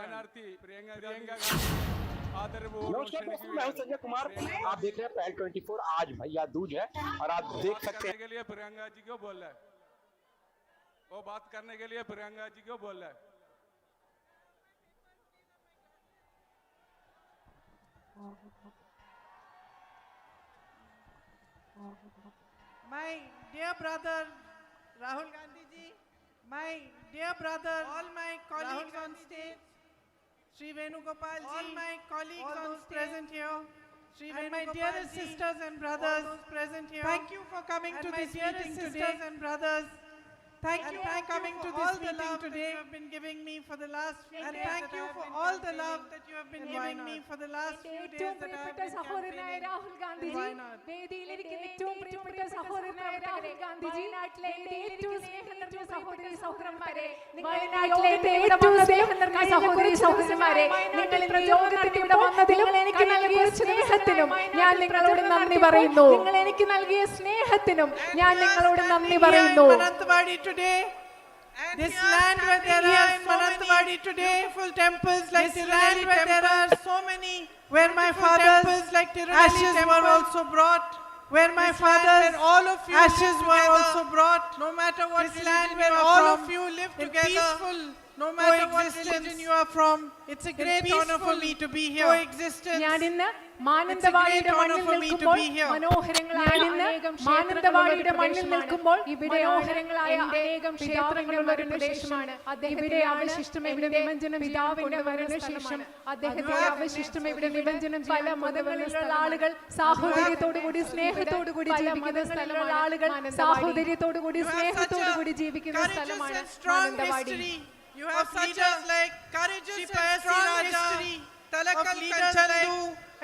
സ്ഥാനാർത്ഥി प्रियंका नमस्कार दोस्तों, मैं हूं संजय कुमार। आप देख रहे हैं पहल 24। आज भैया दूज है और आप देख सकते हैं के लिए प्रियंका जी क्यों बोल रहा है, वो बात करने के लिए प्रियंका जी क्यों बोल रहा है। My dear brother Rahul Gandhi ji, my dear brother, all my colleagues on stage, Shri Venugopal ji, all my colleagues on present here, Shri and my dearest sisters and brothers present here. Thank you for coming to this meeting today. And brothers, thank you for coming to this meeting today. You have been giving me for the last few days. And thank you for all the love that you have been giving me for the last few days that I have been campaigning. Rahul Gandhi ji, വേദിയിലിരിക്കുന്ന ഏറ്റവും പ്രിയപ്പെട്ട സഹോദരനായ Rahul Gandhi G, വയനാട്ടിലെ ഏറ്റവും സ്നേഹം നിറഞ്ഞ സഹോദരി സഹോദരന്മാരെ, വയനാട്ടിലെ ഏറ്റവും സ്നേഹം നിറഞ്ഞ സഹോദരി സഹോദരന്മാരെ, നിങ്ങൾ ഇന്ന് യോഗത്തിന് ഇവിടെ വന്നതിലും എനിക്ക് നൽകിയ സ്നേഹത്തിനും ഞാൻ നിങ്ങളോട് നന്ദി പറയുന്നു. നിങ്ങൾ എനിക്ക് നൽകിയ സ്നേഹത്തിനും ഞാൻ നിങ്ങളോട് നന്ദി പറയുന്നു. Today, this land where there are in Mananthavady today, full temples like Tirunelli where there are so many, where my father's ashes were also brought, where my father's ashes were also brought. No matter what land where all of you live together, peaceful, no matter what religion you are from, it's a great honor for me to be here. Coexistence. മാനന്തവാടിയുടെ മണ്ണിൽ നിൽക്കുമ്പോൾ മനോഹരങ്ങളായ അനേകം മാനന്തവാടിയുടെ മണ്ണിൽ നിൽക്കുമ്പോൾ മനോഹരങ്ങളായ അനേകം ക്ഷേത്രങ്ങളുള്ള ഒരു പ്രദേശമാണ്. ഇവിടെ അവശിഷ്ടം ഇവിടെ നിമഞ്ജനം പിതാവിന്റെ മരണശേഷം അദ്ദേഹത്തെ അവശിഷ്ടം ഇവിടെ നിമഞ്ജനം പല മതങ്ങളിലുള്ള ആളുകൾ സാഹോദര്യത്തോടുകൂടി സ്നേഹത്തോടുകൂടി ജീവിക്കുന്ന സ്ഥലമാണ്. ആളുകൾ സാഹോദര്യത്തോടുകൂടി സ്നേഹത്തോടുകൂടി ജീവിക്കുന്ന സ്ഥലമാണ് Mananthavady. You have leaders like courageous and strong history, Talakal Kanchandu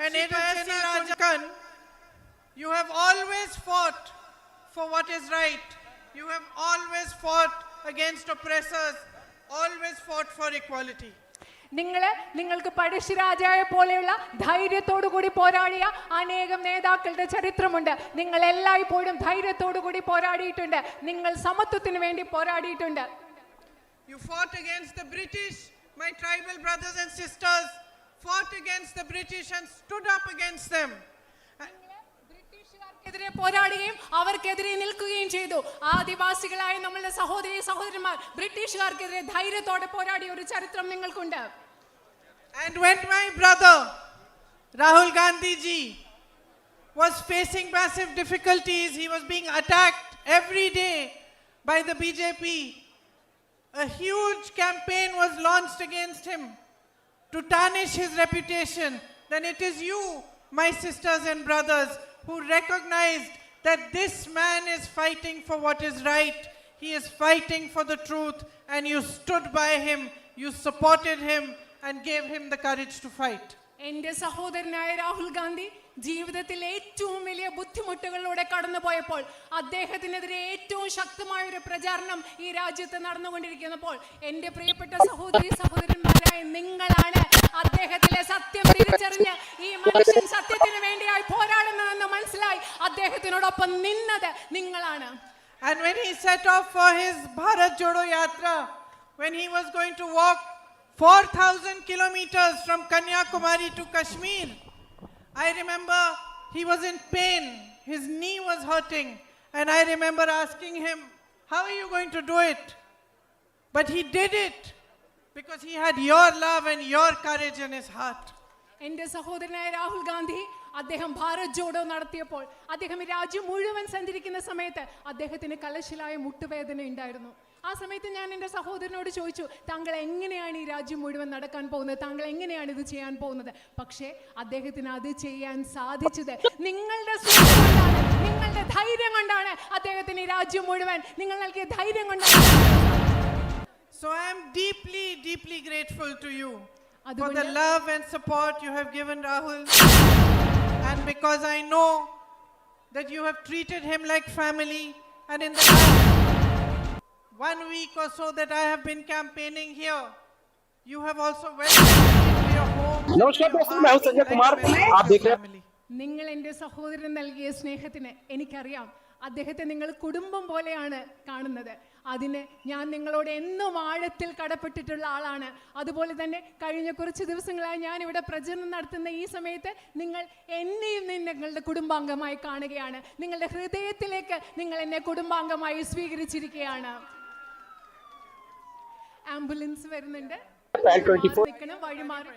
and Edupasi Rajakan. You have always fought for what is right. You have always fought against oppressors, always fought for equality. നിങ്ങൾക്ക് പഴശ്ശിരാജയെ പോലെയുള്ള ധൈര്യത്തോടുകൂടി പോരാടിയ അനേകം നേതാക്കളുടെ ചരിത്രമുണ്ട്. നിങ്ങൾ എല്ലായ്പ്പോഴും ധൈര്യത്തോടുകൂടി പോരാടിയിട്ടുണ്ട്. നിങ്ങൾ സമത്വത്തിന് വേണ്ടി പോരാടിയിട്ടുണ്ട്. You fought against the British. My tribal brothers and sisters fought against the British and stood up against them. ബ്രിട്ടീഷുകാർക്കെതിരെ പോരാടുകയും അവർക്കെതിരെ നിൽക്കുകയും ചെയ്തു. ആദിവാസികളായ നമ്മളുടെ സഹോദരി സഹോദരന്മാർ ബ്രിട്ടീഷുകാർക്കെതിരെ ധൈര്യത്തോടെ പോരാടിയ ഒരു ചരിത്രം നിങ്ങൾക്കുണ്ട്. And when my brother Rahul Gandhi ji was facing massive difficulties, he was being attacked every day by the BJP. A huge campaign was launched against him to tarnish his reputation. Then it is you, my sisters and brothers, who recognized that this man is fighting for what is right. He is fighting for the truth, and you stood by him, you supported him, and gave him the courage to fight. എന്റെ സഹോദരനായ രാഹുൽ ഗാന്ധി ജീവിതത്തിൽ ഏറ്റവും വലിയ ബുദ്ധിമുട്ടുകളിലൂടെ കടന്നുപോയപ്പോൾ അദ്ദേഹത്തിനെതിരെ ഏറ്റവും ശക്തമായ ഒരു പ്രചാരണം ഈ രാജ്യത്ത് നടന്നുകൊണ്ടിരിക്കുന്നപ്പോൾ എന്റെ പ്രിയപ്പെട്ട സഹോദരി സഹോദരന്മാരായ നിങ്ങളാണ് അദ്ദേഹത്തിലെ സത്യം തിരിച്ചറിഞ്ഞ് ഈ മനുഷ്യൻ സത്യത്തിന് വേണ്ടിയായി പോരാടുന്നതെന്ന് മനസ്സിലായി അദ്ദേഹത്തിനോടൊപ്പം നിന്നത് നിങ്ങളാണ്. And when he set off for his Bharat Jodo Yatra, when he was going to walk 4,000 kilometers from Kanyakumari to Kashmir, I remember he was in pain. His knee was hurting. And I remember asking him, how are you going to do it? But he did it because he had your love and your courage in his heart. എന്റെ സഹോദരനായ രാഹുൽ ഗാന്ധി അദ്ദേഹം ഭാരത് ജോഡോ നടത്തിയപ്പോൾ അദ്ദേഹം രാജ്യം മുഴുവൻ സഞ്ചരിക്കുന്ന സമയത്ത് അദ്ദേഹത്തിന് കലശലായ മുട്ടുവേദന ഉണ്ടായിരുന്നു. ആ സമയത്ത് ഞാൻ എൻ്റെ സഹോദരനോട് ചോദിച്ചു, താങ്കൾ എങ്ങനെയാണ് ഈ രാജ്യം മുഴുവൻ നടക്കാൻ പോകുന്നത്, താങ്കൾ എങ്ങനെയാണ് ഇത് ചെയ്യാൻ പോകുന്നത്? പക്ഷേ അദ്ദേഹത്തിന് അത് ചെയ്യാൻ സാധിച്ചത് നിങ്ങളുടെ കൊണ്ടാണ്, നിങ്ങളുടെ ധൈര്യം കൊണ്ടാണ്. അദ്ദേഹത്തിന് ഈ രാജ്യം മുഴുവൻ നിങ്ങൾ നൽകിയ ധൈര്യം കൊണ്ടാണ്. So I am deeply, deeply grateful to you for the love and support you have given Rahul, and because I know that you have treated him like family, and in the last 1 week or so that I have been campaigning here, you have also welcomed me into your home. नमस्कार दोस्तों, मैं हूं संजय कुमार. आप देख रहे हैं നിങ്ങൾ എൻ്റെ സഹോദരൻ നൽകിയ സ്നേഹത്തിന് എനിക്കറിയാം. അദ്ദേഹത്തെ നിങ്ങൾ കുടുംബം പോലെയാണ് കാണുന്നത്. അതിന് ഞാൻ നിങ്ങളോട് എന്നും ആഴത്തിൽ കടപ്പെട്ടിട്ടുള്ള ആളാണ്. അതുപോലെ തന്നെ കഴിഞ്ഞ കുറച്ച് ദിവസങ്ങളായി ഞാൻ ഇവിടെ പ്രചരണം നടത്തുന്ന ഈ സമയത്ത് നിങ്ങൾ എന്നെയും നിങ്ങളുടെ കുടുംബാംഗമായി കാണുകയാണ്. നിങ്ങളുടെ ഹൃദയത്തിലേക്ക് നിങ്ങൾ എന്നെ കുടുംബാംഗമായി സ്വീകരിച്ചിരിക്കുകയാണ്. ആംബുലൻസ് വരുന്നുണ്ട്, വഴിമാറി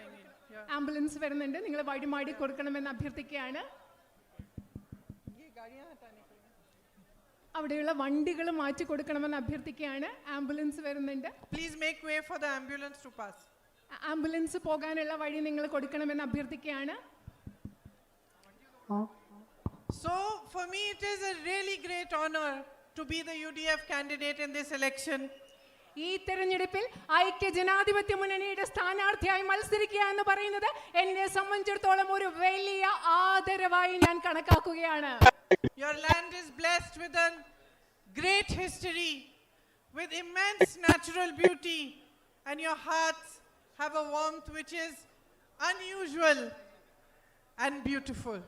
ആംബുലൻസ് വരുന്നുണ്ട്, നിങ്ങൾ വഴിമാടി കൊടുക്കണമെന്ന് അഭ്യർത്ഥിക്കുകയാണ്. അവിടെയുള്ള വണ്ടികൾ മാറ്റി കൊടുക്കണമെന്ന് അഭ്യർത്ഥിക്കുകയാണ്. ആംബുലൻസ് വരുന്നുണ്ട്. Please make way for the ambulance to pass. Ambulance പോകാനുള്ള വഴി നിങ്ങൾ കൊടുക്കണമെന്ന് അഭ്യർത്ഥിക്കുകയാണ്. So for me it is a really great honor to be the UDF candidate in this election. ഈ തെരഞ്ഞെടുപ്പിൽ ഐക്യ ജനാധിപത്യ മുന്നണിയുടെ സ്ഥാനാർത്ഥിയായി മത്സരിക്കുക എന്ന് പറയുന്നത് എന്നെ സംബന്ധിച്ചിടത്തോളം ഒരു വലിയ ആദരവായി ഞാൻ കണക്കാക്കുകയാണ്. Your land is blessed with a great history, with immense natural beauty, and your hearts have a warmth which is unusual and beautiful.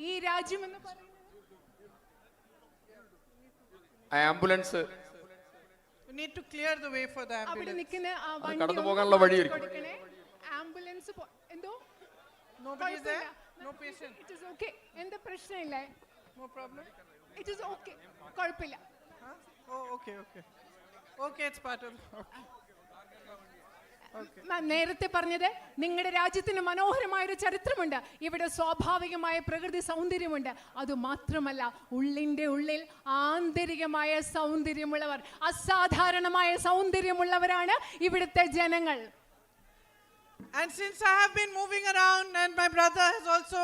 ഈ രാജ്യം എന്ന് പറയുന്നത് ambulance You need to clear the way for the അവിടെ ambulance. നിൽക്കുന്ന കടന്നു പോകാനുള്ള വഴിയായിരിക്കും. Ambulance എന്തോ Nobody is there? No patient? It is okay. എന്താ പ്രശ്നമില്ലേ? No problem? It is okay, കുഴപ്പമില്ല. Huh? Oh, okay. Okay, it's part of... Okay. നേരത്തെ പറഞ്ഞത് നിങ്ങളുടെ രാജ്യത്തിന് മനോഹരമായ ഒരു ചരിത്രമുണ്ട്. ഇവിടെ സ്വാഭാവികമായ പ്രകൃതി സൗന്ദര്യമുണ്ട്. അതുമാത്രമല്ല, ഉള്ളിൻ്റെ ഉള്ളിൽ ആന്തരികമായ സൗന്ദര്യമുള്ളവർ, അസാധാരണമായ സൗന്ദര്യമുള്ളവരാണ് ഇവിടുത്തെ ജനങ്ങൾ. And since I have been moving around and my brother has also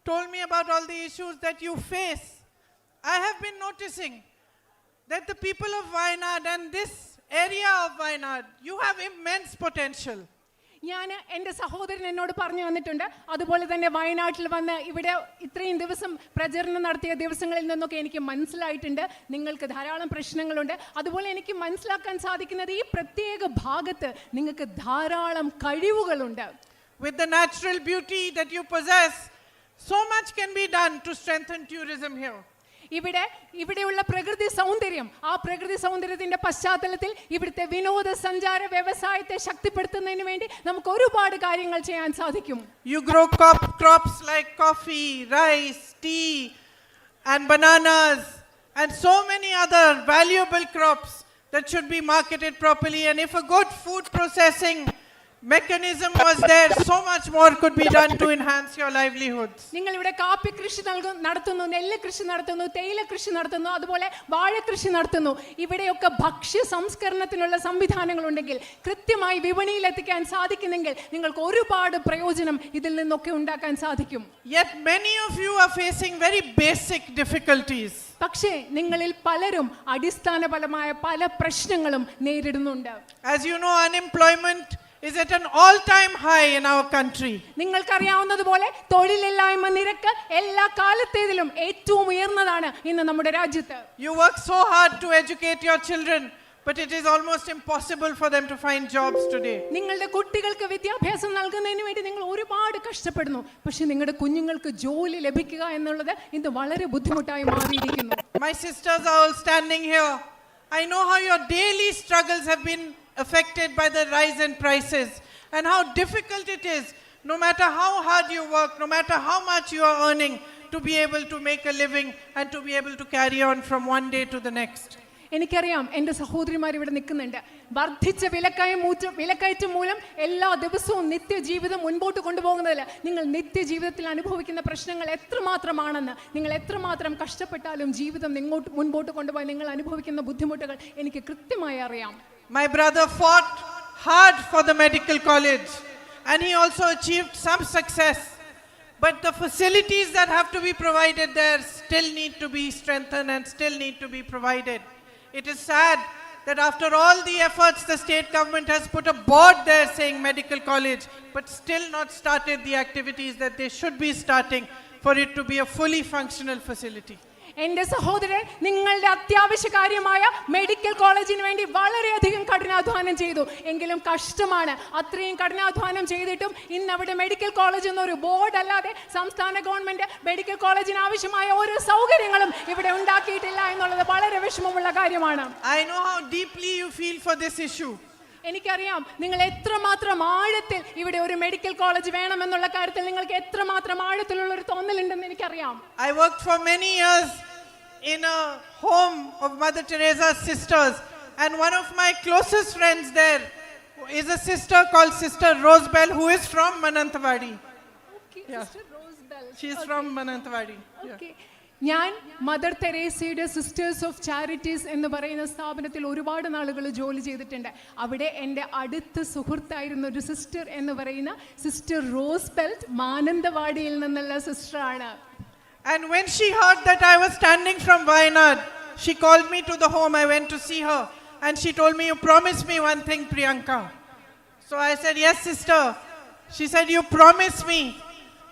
told me about all the issues that you face, I have been noticing that the people of Wayanad and this area of Wayanad, you have immense potential. ഞാൻ എൻ്റെ സഹോദരൻ എന്നോട് പറഞ്ഞു വന്നിട്ടുണ്ട്. അതുപോലെ തന്നെ വയനാട്ടിൽ വന്ന് ഇവിടെ ഇത്രയും ദിവസം പ്രചരണം നടത്തിയ ദിവസങ്ങളിൽ നിന്നൊക്കെ എനിക്ക് മനസ്സിലായിട്ടുണ്ട് നിങ്ങൾക്ക് ധാരാളം പ്രശ്നങ്ങളുണ്ട്. അതുപോലെ എനിക്ക് മനസ്സിലാക്കാൻ സാധിക്കുന്നത് ഈ പ്രത്യേക ഭാഗത്ത് നിങ്ങൾക്ക് ധാരാളം കഴിവുകളുണ്ട്. With the natural beauty that you possess, so much can be done to strengthen tourism here. ഇവിടെയുള്ള പ്രകൃതി സൗന്ദര്യം, ആ പ്രകൃതി സൗന്ദര്യത്തിന്റെ പശ്ചാത്തലത്തിൽ ഇവിടുത്തെ വിനോദസഞ്ചാര വ്യവസായത്തെ ശക്തിപ്പെടുത്തുന്നതിന് വേണ്ടി നമുക്ക് ഒരുപാട് കാര്യങ്ങൾ ചെയ്യാൻ സാധിക്കും. You grow crops like coffee, rice, tea and bananas and so many other valuable crops that should be marketed properly, and if a good food processing mechanism was there, so much more could be done to enhance your livelihoods. നിങ്ങൾ ഇവിടെ കാപ്പി കൃഷി നടത്തുന്നു, നെല്ല് കൃഷി നടത്തുന്നു, തേയില കൃഷി നടത്തുന്നു, അതുപോലെ വാഴ കൃഷി നടത്തുന്നു. ഇവിടെയൊക്കെ ഭക്ഷ്യ സംസ്കരണത്തിനുള്ള സംവിധാനങ്ങൾ ഉണ്ടെങ്കിൽ, കൃത്യമായി വിപണിയിൽ എത്തിക്കാൻ സാധിക്കുന്നെങ്കിൽ നിങ്ങൾക്ക് ഒരുപാട് പ്രയോജനം ഇതിൽ നിന്നൊക്കെ ഉണ്ടാക്കാൻ സാധിക്കും. Yet many of you are facing very basic difficulties. പക്ഷേ നിങ്ങളിൽ പലരും അടിസ്ഥാനപരമായ പല പ്രശ്നങ്ങളും നേരിടുന്നുണ്ട്. As you know, unemployment is at an all-time high in our country. നിങ്ങൾക്കറിയാവുന്നതുപോലെ തൊഴിലില്ലായ്മ നിരക്ക് എല്ലാ കാലത്തേതിലും ഏറ്റവും ഉയർന്നതാണ് ഇന്ന് നമ്മുടെ രാജ്യത്ത്. You work so hard to educate your children, but it is almost impossible for them to find jobs today. നിങ്ങളുടെ കുട്ടികൾക്ക് വിദ്യാഭ്യാസം നൽകുന്നതിന് വേണ്ടി നിങ്ങൾ ഒരുപാട് കഷ്ടപ്പെടുന്നു. പക്ഷേ നിങ്ങളുടെ കുഞ്ഞുങ്ങൾക്ക് ജോലി ലഭിക്കുക എന്നുള്ളത് ഇന്ന് വളരെ ബുദ്ധിമുട്ടായി മാറിയിരിക്കുന്നു. My sisters are all standing here. I know how your daily struggles have been affected by the rise in prices and how difficult it is, no matter how hard you work, no matter how much you are earning, to be able to make a living and to be able to carry on from one day to the next. എനിക്കറിയാം എൻ്റെ സഹോദരിമാർ ഇവിടെ നിൽക്കുന്നുണ്ട്. വർദ്ധിച്ച വിലക്കയറ്റം മൂലം എല്ലാ ദിവസവും നിത്യജീവിതം മുൻപോട്ട് കൊണ്ടുപോകുന്നതിൽ നിങ്ങൾ നിത്യജീവിതത്തിൽ അനുഭവിക്കുന്ന പ്രശ്നങ്ങൾ എത്രമാത്രമാണെന്ന്, നിങ്ങൾ എത്രമാത്രം കഷ്ടപ്പെട്ടാലും ജീവിതം മുൻപോട്ട് കൊണ്ടുപോയി നിങ്ങൾ അനുഭവിക്കുന്ന ബുദ്ധിമുട്ടുകൾ എനിക്ക് കൃത്യമായി അറിയാം. My brother fought hard for the medical college and he also achieved some success, but the facilities that have to be provided there still need to be strengthened and still need to be provided. It is sad that after all the efforts the state government has put a board there saying medical college, but still not started the activities that they should be starting for it to be a fully functional facility. എന്റെ സഹോദരൻ നിങ്ങളുടെ അത്യാവശ്യ കാര്യമായ medical കോളേജിന് വേണ്ടി വളരെയധികം കഠിനാധ്വാനം ചെയ്തു. എങ്കിലും കഷ്ടമാണ്, അത്രയും കഠിനാധ്വാനം ചെയ്തിട്ടും ഇന്ന് അവിടെ മെഡിക്കൽ കോളേജ് എന്നൊരു ബോർഡ് അല്ലാതെ സംസ്ഥാന ഗവൺമെന്റ് മെഡിക്കൽ കോളേജിന് ആവശ്യമായ ഓരോ സൗകര്യങ്ങളും ഇവിടെ ഉണ്ടാക്കിയിട്ടില്ല എന്നുള്ളത് വളരെ വിഷമമുള്ള കാര്യമാണ്. I know how deeply you feel for this issue. എനിക്കറിയാം നിങ്ങൾ എത്രമാത്രം ആഴത്തിൽ ഇവിടെ ഒരു മെഡിക്കൽ കോളേജ് വേണമെന്നുള്ള കാര്യത്തിൽ നിങ്ങൾക്ക് എത്രമാത്രം ആഴത്തിലുള്ള ഒരു തോന്നലുണ്ടെന്ന് എനിക്കറിയാം. I worked for many years in a home of Mother Teresa's sisters, and one of my closest friends there is a sister called Sister Rosebell, who is from Mananthavady. Okay, Yeah. Sister Rosebell. She is from Mananthavady. Yeah. Okay. ഞാൻ mother തെരേസയുടെ sisters of charities എന്ന് പറയുന്ന സ്ഥാപനത്തിൽ ഒരുപാട് നാളുകൾ ജോലി ചെയ്തിട്ടുണ്ട്. അവിടെ എൻ്റെ അടുത്ത സുഹൃത്തായിരുന്ന ഒരു സിസ്റ്റർ എന്ന് പറയുന്ന സിസ്റ്റർ റോസ്ബെൽറ്റ് മാനന്തവാടിയിൽ നിന്നുള്ള സിസ്റ്ററാണ്. And when she heard that I was standing from Wayanad, she called me to the home. I went to see her, and she told me, "You promised me one thing, Priyanka." So I said, "Yes, sister." She said, "You promised me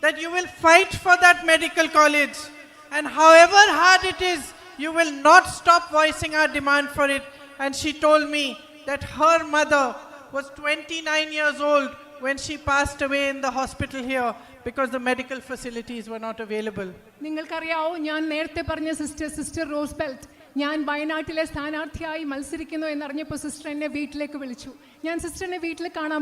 that you will fight for that medical college. And however hard it is, you will not stop voicing our demand for it." And she told me that her mother was 29 years old when she passed away in the hospital here because the medical facilities were not available. നിങ്ങൾക്കറിയാവോ, ഞാൻ നേരത്തെ പറഞ്ഞ sister റോസ്ബെൽറ്റ്, ഞാൻ വയനാട്ടിലെ സ്ഥാനാർത്ഥിയായി മത്സരിക്കുന്നു എന്നറിഞ്ഞപ്പോൾ sister എന്നെ വീട്ടിലേക്ക് വിളിച്ചു. ഞാൻ സിസ്റ്ററിനെ വീട്ടിൽ കാണാൻ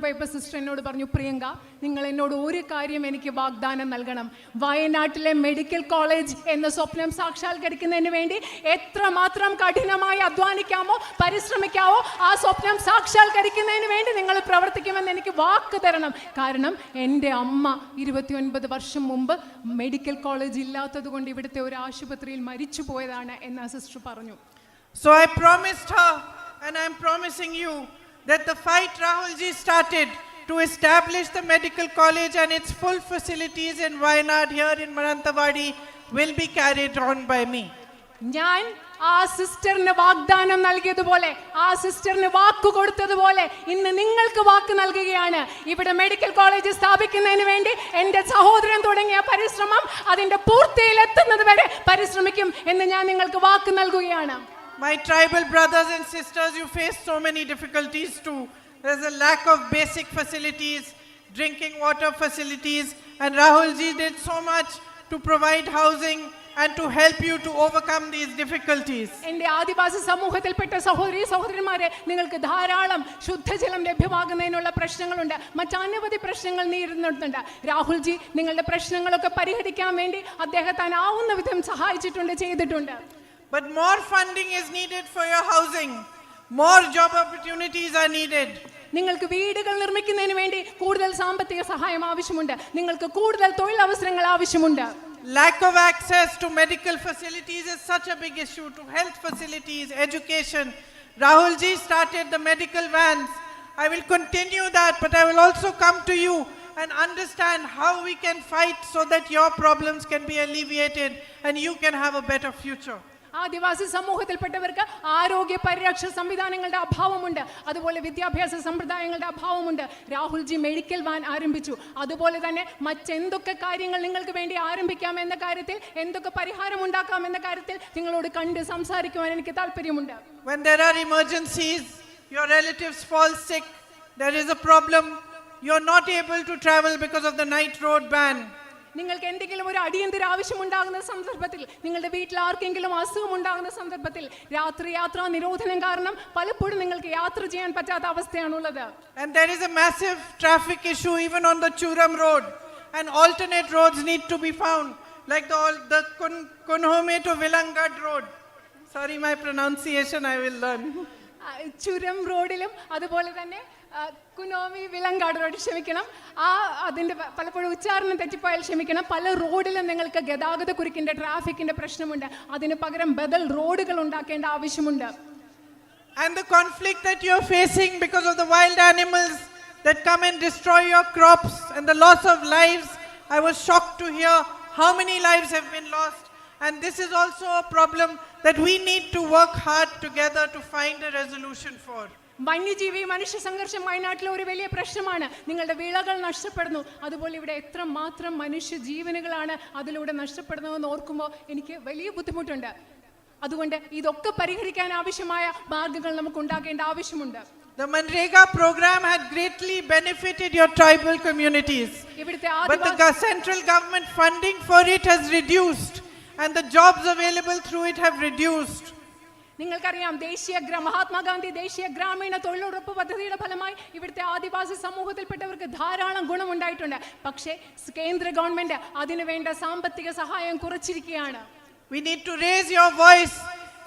പോയപ്പോൾ സിസ്റ്റർ എന്നോട് പറഞ്ഞു, "പ്രിയങ്ക, നിങ്ങൾ എന്നോട് ഒരു കാര്യം എനിക്ക് വാഗ്ദാനം നൽകണം. വയനാട്ടിലെ മെഡിക്കൽ കോളേജ് എന്ന സ്വപ്നം സാക്ഷാത്കരിക്കുന്നതിന് വേണ്ടി എത്രമാത്രം കഠിനമായി അധ്വാനിക്കാമോ, പരിശ്രമിക്കാമോ, ആ സ്വപ്നം സാക്ഷാത്കരിക്കുന്നതിന് വേണ്ടി നിങ്ങൾ പ്രവർത്തിക്കുമെന്ന് എനിക്ക് വാക്ക് തരണം. കാരണം എൻ്റെ അമ്മ 29 വർഷം മുമ്പ് മെഡിക്കൽ കോളേജ് ഇല്ലാത്തത് കൊണ്ട് ഇവിടുത്തെ ഒരു ആശുപത്രിയിൽ മരിച്ചു പോയതാണ്" എന്ന് ആ സിസ്റ്റർ പറഞ്ഞു. So I promised her, and I'm promising you, that the fight Rahul ji started to establish the medical college and its full facilities in Wayanad here in Mananthavady will be carried on by me. ഞാൻ ആ സിസ്റ്ററിന് വാഗ്ദാനം നൽകിയതുപോലെ, ആ സിസ്റ്ററിന് വാക്ക് കൊടുത്തതുപോലെ ഇന്ന് നിങ്ങൾക്ക് വാക്ക് നൽകുകയാണ്. ഇവിടെ medical college സ്ഥാപിക്കുന്നതിന് വേണ്ടി എൻ്റെ സഹോദരൻ തുടങ്ങിയ പരിശ്രമം അതിന്റെ പൂർത്തിയിലെത്തുന്നത് വരെ പരിശ്രമിക്കും എന്ന് ഞാൻ നിങ്ങൾക്ക് വാക്ക് നൽകുകയാണ്. My tribal brothers and sisters, you face so many difficulties too. There's a lack of basic facilities, drinking water facilities, and Rahul ji did so much to provide housing and to help you to overcome these difficulties. എൻ്റെ ആദിവാസി സമൂഹത്തിൽപ്പെട്ട സഹോദരന്മാരെ, നിങ്ങൾക്ക് ധാരാളം ശുദ്ധജലം ലഭ്യമാകുന്നതിനുള്ള പ്രശ്നങ്ങളുണ്ട്, മറ്റനവധി പ്രശ്നങ്ങൾ നേരിടുന്നുണ്ട്. Rahul G നിങ്ങളുടെ പ്രശ്നങ്ങളൊക്കെ പരിഹരിക്കാൻ വേണ്ടി അദ്ദേഹത്താനാവുന്ന വിധം സഹായിച്ചിട്ടുണ്ട്, ചെയ്തിട്ടുണ്ട്. But more funding is needed for your housing. More job opportunities are needed. നിങ്ങൾക്ക് വീടുകൾ നിർമ്മിക്കുന്നതിന് വേണ്ടി കൂടുതൽ സാമ്പത്തിക സഹായം ആവശ്യമുണ്ട്. നിങ്ങൾക്ക് കൂടുതൽ തൊഴിലവസരങ്ങൾ ആവശ്യമുണ്ട്. Lack of access to medical facilities is such a big issue, to health facilities, education. Rahul ji started the medical vans. I will continue that, but I will also come to you and understand how we can fight so that your problems can be alleviated and you can have a better future. ആദിവാസി സമൂഹത്തിൽപ്പെട്ടവർക്ക് ആരോഗ്യ പരിരക്ഷ സംവിധാനങ്ങളുടെ അഭാവമുണ്ട്, അതുപോലെ വിദ്യാഭ്യാസ സമ്പ്രദായങ്ങളുടെ അഭാവമുണ്ട്. Rahul G medical van ആരംഭിച്ചു. അതുപോലെ തന്നെ മറ്റെന്തൊക്കെ കാര്യങ്ങൾ നിങ്ങൾക്ക് വേണ്ടി ആരംഭിക്കാം എന്ന കാര്യത്തിൽ, എന്തൊക്കെ പരിഹാരം ഉണ്ടാക്കാം എന്ന കാര്യത്തിൽ നിങ്ങളോട് കണ്ട് സംസാരിക്കുവാൻ എനിക്ക് താല്പര്യമുണ്ട്. When there are emergencies, your relatives fall sick, there is a problem, you're not able to travel because of the night road ban. നിങ്ങൾക്ക് എന്തെങ്കിലും ഒരു അടിയന്തര ആവശ്യം ഉണ്ടാകുന്ന സന്ദർഭത്തിൽ, നിങ്ങളുടെ വീട്ടിൽ ആർക്കെങ്കിലും അസുഖം ഉണ്ടാകുന്ന സന്ദർഭത്തിൽ രാത്രി യാത്രാ നിരോധനം കാരണം പലപ്പോഴും നിങ്ങൾക്ക് യാത്ര ചെയ്യാൻ പറ്റാത്ത അവസ്ഥയാണുള്ളത്. And there is a massive traffic issue even on the Churam road, and alternate roads need to be found, like the Kunhome to Vilangad road. Sorry, my pronunciation I will learn. ചുരം റോഡിലും അതുപോലെ തന്നെ കുനോമി വിലങ്കാട് road, ക്ഷമിക്കണം, അതിൻ്റെ പലപ്പോഴും ഉച്ചാരണം തെറ്റിപ്പോയാൽ ക്ഷമിക്കണം. പല റോഡിലും നിങ്ങൾക്ക് ഗതാഗത കുരുക്കിൻ്റെ, ട്രാഫിക്കിൻ്റെ പ്രശ്നമുണ്ട്. അതിന് പകരം ബദൽ റോഡുകൾ ഉണ്ടാക്കേണ്ട ആവശ്യമുണ്ട്. And the conflict that you're facing because of the wild animals that come and destroy your crops and the loss of lives, I was shocked to hear how many lives have been lost. And this is also a problem that we need to work hard together to find a resolution for. വന്യജീവി മനുഷ്യ സംഘർഷം വയനാട്ടിലെ ഒരു വലിയ പ്രശ്നമാണ്. നിങ്ങളുടെ വിളകൾ നഷ്ടപ്പെടുന്നു. അതുപോലെ ഇവിടെ എത്രമാത്രം മനുഷ്യ ജീവനുകളാണ് അതിലൂടെ നഷ്ടപ്പെടുന്നതെന്ന് ഓർക്കുമ്പോൾ എനിക്ക് വലിയ ബുദ്ധിമുട്ടുണ്ട്. അതുകൊണ്ട് ഇതൊക്കെ പരിഹരിക്കാൻ ആവശ്യമായ മാർഗങ്ങൾ നമുക്ക് ഉണ്ടാക്കേണ്ട ആവശ്യമുണ്ട്. The Manrega program had greatly benefited your tribal communities, but the central government funding for it has reduced and the jobs available through it have reduced. നിങ്ങൾക്കറിയാം, മഹാത്മാഗാന്ധി ദേശീയ ഗ്രാമീണ തൊഴിലുറപ്പ് പദ്ധതിയുടെ ഫലമായി ഇവിടുത്തെ ആദിവാസി സമൂഹത്തിൽപ്പെട്ടവർക്ക് ധാരാളം ഗുണമുണ്ടായിട്ടുണ്ട്. പക്ഷേ കേന്ദ്ര ഗവൺമെന്റ് അതിനു വേണ്ട സാമ്പത്തിക സഹായം കുറച്ചിരിക്കുകയാണ്. We need to raise your voice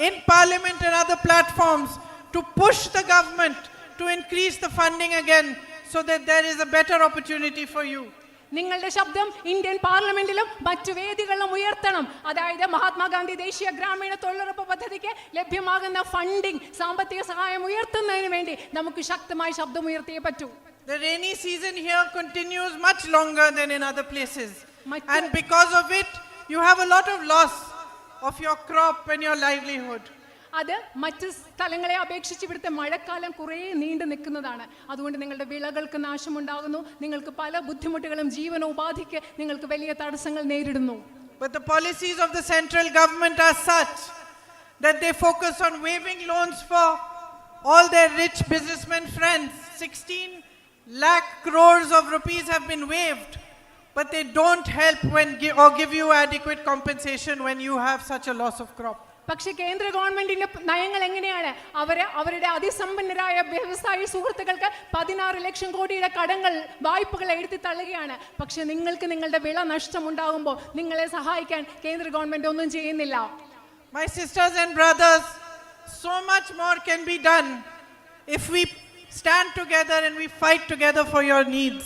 in parliament and other platforms to push the government to increase the funding again so that there is a better opportunity for you. നിങ്ങളുടെ ശബ്ദം ഇന്ത്യൻ പാർലമെന്റിലും മറ്റു വേദികളിലും ഉയർത്തണം. അതായത് മഹാത്മാഗാന്ധി ദേശീയ ഗ്രാമീണ തൊഴിലുറപ്പ് പദ്ധതിക്ക് ലഭ്യമാകുന്ന ഫണ്ടിംഗ്, സാമ്പത്തിക സഹായം ഉയർത്തുന്നതിന് വേണ്ടി നമുക്ക് ശക്തമായി ശബ്ദം ഉയർത്തിയേ പറ്റൂ. The rainy season here continues much longer than in other places, and because of it you have a lot of loss of your crop and your livelihood. അത് മറ്റ് സ്ഥലങ്ങളെ അപേക്ഷിച്ച് ഇവിടുത്തെ മഴക്കാലം കുറേ നീണ്ടു നിൽക്കുന്നതാണ്. അതുകൊണ്ട് നിങ്ങളുടെ വിളകൾക്ക് നാശമുണ്ടാകുന്നു. നിങ്ങൾക്ക് പല ബുദ്ധിമുട്ടുകളും ജീവനോപാധിക്ക് നിങ്ങൾക്ക് വലിയ തടസ്സങ്ങൾ നേരിടുന്നു. But the policies of the central government are such that they focus on waiving loans for all their rich businessmen friends. 16 lakh crores of rupees have been waived, but they don't help or give you adequate compensation when you have such a loss of crop. പക്ഷെ കേന്ദ്ര ഗവൺമെന്റിന്റെ നയങ്ങൾ എങ്ങനെയാണ്? അവരുടെ അതിസമ്പന്നരായ വ്യവസായ സുഹൃത്തുക്കൾക്ക് 16 ലക്ഷം കോടിയുടെ വായ്പകൾ എഴുതി തള്ളുകയാണ്. പക്ഷെ നിങ്ങൾക്ക് നിങ്ങളുടെ വിള നഷ്ടമുണ്ടാകുമ്പോൾ നിങ്ങളെ സഹായിക്കാൻ കേന്ദ്ര ഗവൺമെന്റ് ഒന്നും ചെയ്യുന്നില്ല. My sisters and brothers, so much more can be done if we stand together and we fight together for your needs.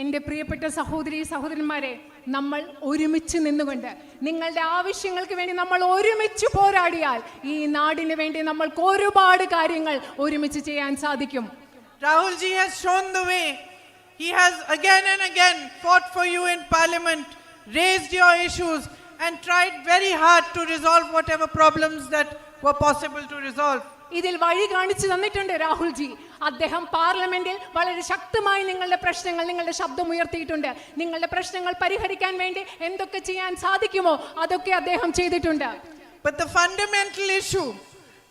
എൻ്റെ പ്രിയപ്പെട്ട സഹോദരന്മാരെ, നമ്മൾ ഒരുമിച്ച് നിന്നുകൊണ്ട് നിങ്ങളുടെ ആവശ്യങ്ങൾക്ക് വേണ്ടി നമ്മൾ ഒരുമിച്ച് പോരാടിയാൽ ഈ നാടിന് വേണ്ടി നമ്മൾക്ക് ഒരുപാട് കാര്യങ്ങൾ ഒരുമിച്ച് ചെയ്യാൻ സാധിക്കും. Rahul ji has shown the way. He has again and again fought for you in parliament, raised your issues and tried very hard to resolve whatever problems that were possible to resolve. ഇതിൽ വഴി കാണിച്ചു തന്നിട്ടുണ്ട് Rahul G. അദ്ദേഹം പാർലമെന്റിൽ വളരെ ശക്തമായി നിങ്ങളുടെ പ്രശ്നങ്ങൾ, നിങ്ങളുടെ ശബ്ദം ഉയർത്തിയിട്ടുണ്ട്. നിങ്ങളുടെ പ്രശ്നങ്ങൾ പരിഹരിക്കാൻ വേണ്ടി എന്തൊക്കെ ചെയ്യാൻ സാധിക്കുമോ അതൊക്കെ അദ്ദേഹം ചെയ്തിട്ടുണ്ട്. But the fundamental issue,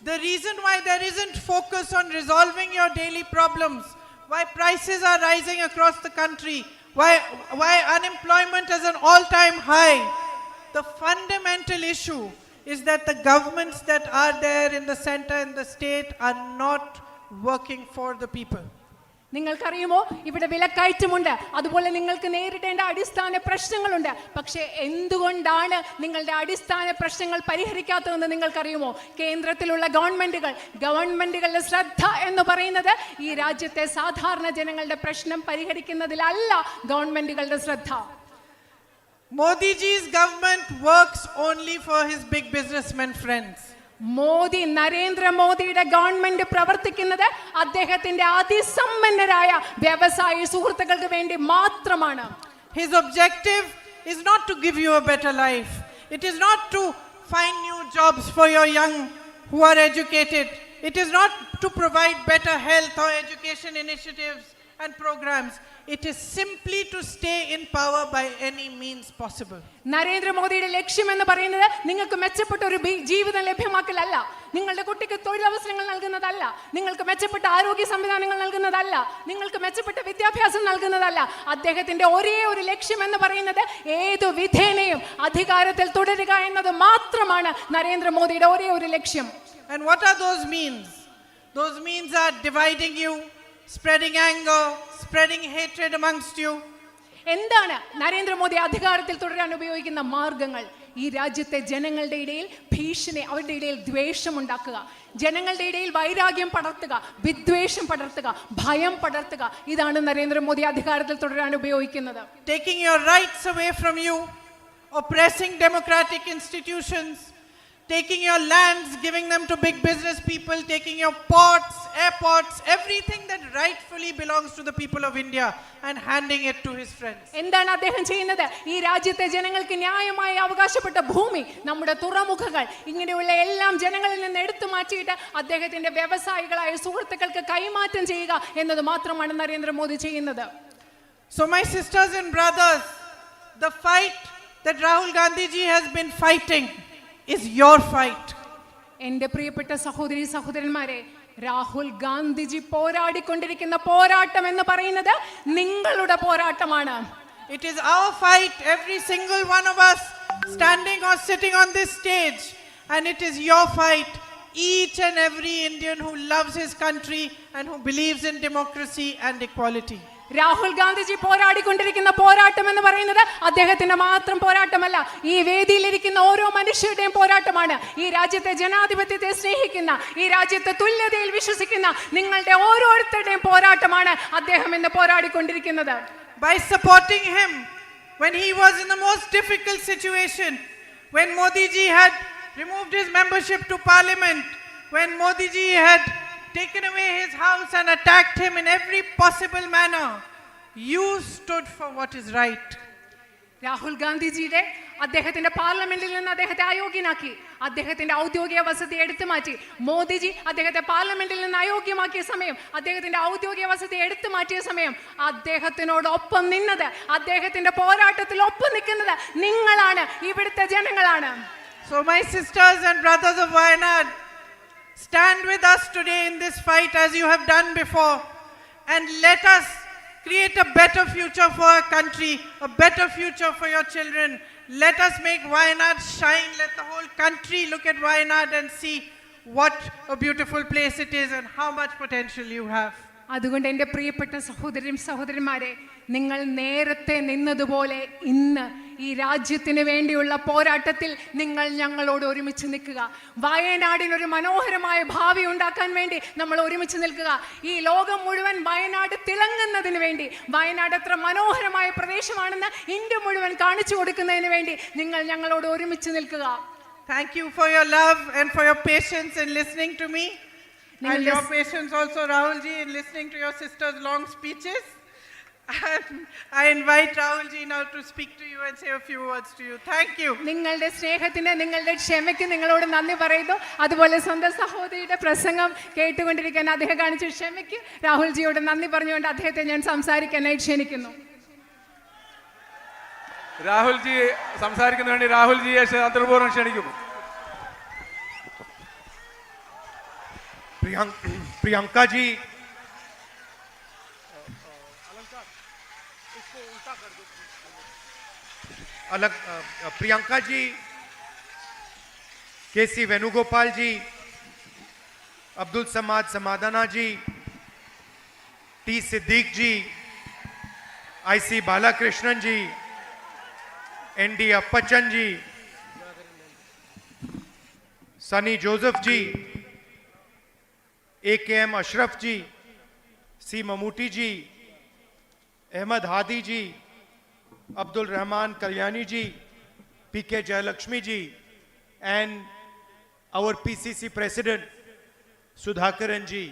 the reason why there isn't focus on resolving your daily problems, why prices are rising across the country, why unemployment is an all-time high, the fundamental issue is that the governments that are there in the center and the state are not working for the people. നിങ്ങൾക്കറിയുമോ, ഇവിടെ വിലക്കയറ്റമുണ്ട്, അതുപോലെ നിങ്ങൾക്ക് നേരിടേണ്ട അടിസ്ഥാന പ്രശ്നങ്ങളുണ്ട്. പക്ഷേ എന്തുകൊണ്ടാണ് നിങ്ങളുടെ അടിസ്ഥാന പ്രശ്നങ്ങൾ പരിഹരിക്കാത്തതെന്ന് നിങ്ങൾക്കറിയുമോ? കേന്ദ്രത്തിലുള്ള ഗവൺമെന്റുകളുടെ ശ്രദ്ധ എന്ന് പറയുന്നത് ഈ രാജ്യത്തെ സാധാരണ ജനങ്ങളുടെ പ്രശ്നം പരിഹരിക്കുന്നതിലല്ല ഗവൺമെന്റുകളുടെ ശ്രദ്ധ. Modi ji's government works only for his big businessmen friends. നരേന്ദ്രമോദിയുടെ ഗവൺമെന്റ് പ്രവർത്തിക്കുന്നത് അദ്ദേഹത്തിന്റെ അതിസമ്പന്നരായ വ്യവസായ സുഹൃത്തുക്കൾക്ക് വേണ്ടി മാത്രമാണ്. His objective is not to give you a better life. It is not to find new jobs for your young who are educated. It is not to provide better health or education initiatives and programs. It is simply to stay in power by any means possible. നരേന്ദ്രമോദിയുടെ ലക്ഷ്യം എന്ന് പറയുന്നത് നിങ്ങൾക്ക് മെച്ചപ്പെട്ട ഒരു ജീവിതം ലഭ്യമാക്കലല്ല, നിങ്ങളുടെ കുട്ടിക്ക് തൊഴിലവസരങ്ങൾ നൽകുന്നതല്ല, നിങ്ങൾക്ക് മെച്ചപ്പെട്ട ആരോഗ്യ സംവിധാനങ്ങൾ നൽകുന്നതല്ല, നിങ്ങൾക്ക് മെച്ചപ്പെട്ട വിദ്യാഭ്യാസം നൽകുന്നതല്ല. അദ്ദേഹത്തിന്റെ ഒരേ ഒരു ലക്ഷ്യം എന്ന് പറയുന്നത് ഏതു വിധേനയും അധികാരത്തിൽ തുടരുക എന്നത് മാത്രമാണ് നരേന്ദ്രമോദിയുടെ ഒരേ ഒരു ലക്ഷ്യം. And what are those means? Those means are dividing you, spreading anger, spreading hatred amongst you. എന്താണ് നരേന്ദ്രമോദി അധികാരത്തിൽ തുടരാൻ ഉപയോഗിക്കുന്ന മാർഗങ്ങൾ? ഈ രാജ്യത്തെ ജനങ്ങളുടെ ഇടയിൽ ഭീഷണി, അവരുടെ ഇടയിൽ ദ്വേഷം ഉണ്ടാക്കുക, ജനങ്ങളുടെ ഇടയിൽ വൈരാഗ്യം പടർത്തുക, വിദ്വേഷം പടർത്തുക, ഭയം പടർത്തുക. ഇതാണ് നരേന്ദ്രമോദി അധികാരത്തിൽ തുടരാൻ ഉപയോഗിക്കുന്നത്. Taking your rights away from you, oppressing democratic institutions, taking your lands, giving them to big business people, taking your ports, airports, everything that rightfully belongs to the people of India and handing it to his friends. എന്താണ് അദ്ദേഹം ചെയ്യുന്നത്? ഈ രാജ്യത്തെ ജനങ്ങൾക്ക് ന്യായമായി അവകാശപ്പെട്ട ഭൂമി, നമ്മുടെ തുറമുഖങ്ങൾ, ഇങ്ങനെയുള്ള എല്ലാം ജനങ്ങളിൽ നിന്ന് എടുത്തു മാറ്റിയിട്ട് അദ്ദേഹത്തിന്റെ വ്യവസായികളായ സുഹൃത്തുക്കൾക്ക് കൈമാറ്റം ചെയ്യുക എന്നത് മാത്രമാണ് നരേന്ദ്രമോദി ചെയ്യുന്നത്. So my sisters and brothers, the fight that Rahul Gandhi ji has been fighting is your fight. എൻ്റെ പ്രിയപ്പെട്ട സഹോദരി സഹോദരന്മാരെ, രാഹുൽ ഗാന്ധിജി പോരാടിക്കൊണ്ടിരിക്കുന്ന പോരാട്ടം എന്ന് പറയുന്നത് നിങ്ങളുടെ പോരാട്ടമാണ്. It is our fight, every single one of us standing or sitting on this stage, and it is your fight, each and every Indian who loves his country and who believes in democracy and equality. Rahul Gandhiji പോരാടിക്കൊണ്ടിരിക്കുന്ന പോരാട്ടം എന്ന് പറയുന്നത് അദ്ദേഹത്തിന്റെ മാത്രം പോരാട്ടമല്ല, ഈ വേദിയിലിരിക്കുന്ന ഓരോ മനുഷ്യരുടെയും പോരാട്ടമാണ്. ഈ രാജ്യത്തെ ജനാധിപത്യത്തെ സ്നേഹിക്കുന്ന, ഈ രാജ്യത്തെ തുല്യതയിൽ വിശ്വസിക്കുന്ന നിങ്ങളുടെ ഓരോരുത്തരുടെയും പോരാട്ടമാണ് അദ്ദേഹം ഇന്ന് പോരാടിക്കൊണ്ടിരിക്കുന്നത്. By supporting him when he was in the most difficult situation, when Modi ji had removed his membership to parliament, when Modi ji had taken away his house and attacked him in every possible manner, you stood for what is right. Rahul ഗാന്ധിജിയുടെ അദ്ദേഹത്തിന്റെ പാർലമെന്റിൽ നിന്ന് അദ്ദേഹത്തെ അയോഗ്യനാക്കി, അദ്ദേഹത്തിന്റെ ഔദ്യോഗിക വസതി എടുത്തു മാറ്റി. മോദിജി അദ്ദേഹത്തെ പാർലമെന്റിൽ നിന്ന് അയോഗ്യമാക്കിയ സമയം, അദ്ദേഹത്തിന്റെ ഔദ്യോഗിക വസതി എടുത്തു മാറ്റിയ സമയം അദ്ദേഹത്തിനോടൊപ്പം നിന്നത്, അദ്ദേഹത്തിന്റെ പോരാട്ടത്തിൽ ഒപ്പം നിൽക്കുന്നത് നിങ്ങളാണ്, ഇവിടുത്തെ ജനങ്ങളാണ്. So my sisters and brothers of Wayanad, stand with us today in this fight as you have done before, and let us create a better future for our country, a better future for your children. Let us make Wayanad shine. Let the whole country look at Wayanad and see what a beautiful place it is and how much potential you have. അതുകൊണ്ട് എൻ്റെ പ്രിയപ്പെട്ട സഹോദരന്മാരെ, നിങ്ങൾ നേരത്തെ നിന്നതുപോലെ ഇന്ന് ഈ രാജ്യത്തിന് വേണ്ടിയുള്ള പോരാട്ടത്തിൽ നിങ്ങൾ ഞങ്ങളോട് ഒരുമിച്ച് നിൽക്കുക. വയനാടിനൊരു മനോഹരമായ ഭാവി ഉണ്ടാക്കാൻ വേണ്ടി നമ്മൾ ഒരുമിച്ച് നിൽക്കുക. ഈ ലോകം മുഴുവൻ വയനാട് തിളങ്ങുന്നതിന് വേണ്ടി, വയനാട് എത്ര മനോഹരമായ പ്രദേശമാണെന്ന് ഇന്ത്യ മുഴുവൻ കാണിച്ചു കൊടുക്കുന്നതിന് വേണ്ടി നിങ്ങൾ ഞങ്ങളോട് ഒരുമിച്ച് നിൽക്കുക. Thank you for your love and for your patience in listening to me, and your patience also, Rahul ji, in listening to your sister's long speeches. And I invite Rahul ji now to speak to you and say a few words to you. Thank you. നിങ്ങളുടെ സ്നേഹത്തിന്, നിങ്ങളുടെ ക്ഷമയ്ക്ക് നിങ്ങളോട് നന്ദി പറയുന്നു. അതുപോലെ സ്വന്തം സഹോദരിയുടെ പ്രസംഗം കേട്ടുകൊണ്ടിരിക്കാൻ അദ്ദേഹം കാണിച്ച ക്ഷമയ്ക്ക് രാഹുൽ ജിയോട് നന്ദി പറഞ്ഞുകൊണ്ട് അദ്ദേഹത്തെ ഞാൻ സംസാരിക്കാനായി ക്ഷണിക്കുന്നു. രാഹുൽ ജി സംസാരിക്കുന്നതിന് വേണ്ടി രാഹുൽ ജിയെ അന്തർപൂർവ്വം ക്ഷണിക്കുന്നു. प्रियंका जी, प्रियंका जी, केसी वेणुगोपाल जी, अब्दुल समाद समादाना जी, T Siddique ji, IC Balakrishnan ji, ND अप्पचन ji, Sunny Joseph ji, AKM Ashraf ji, C Mammootty ji, Ahmad Hadi ji, Abdul Rahman Kalyani ji, PK Jayalakshmi ji, and our PCC President Sudhakaran ji.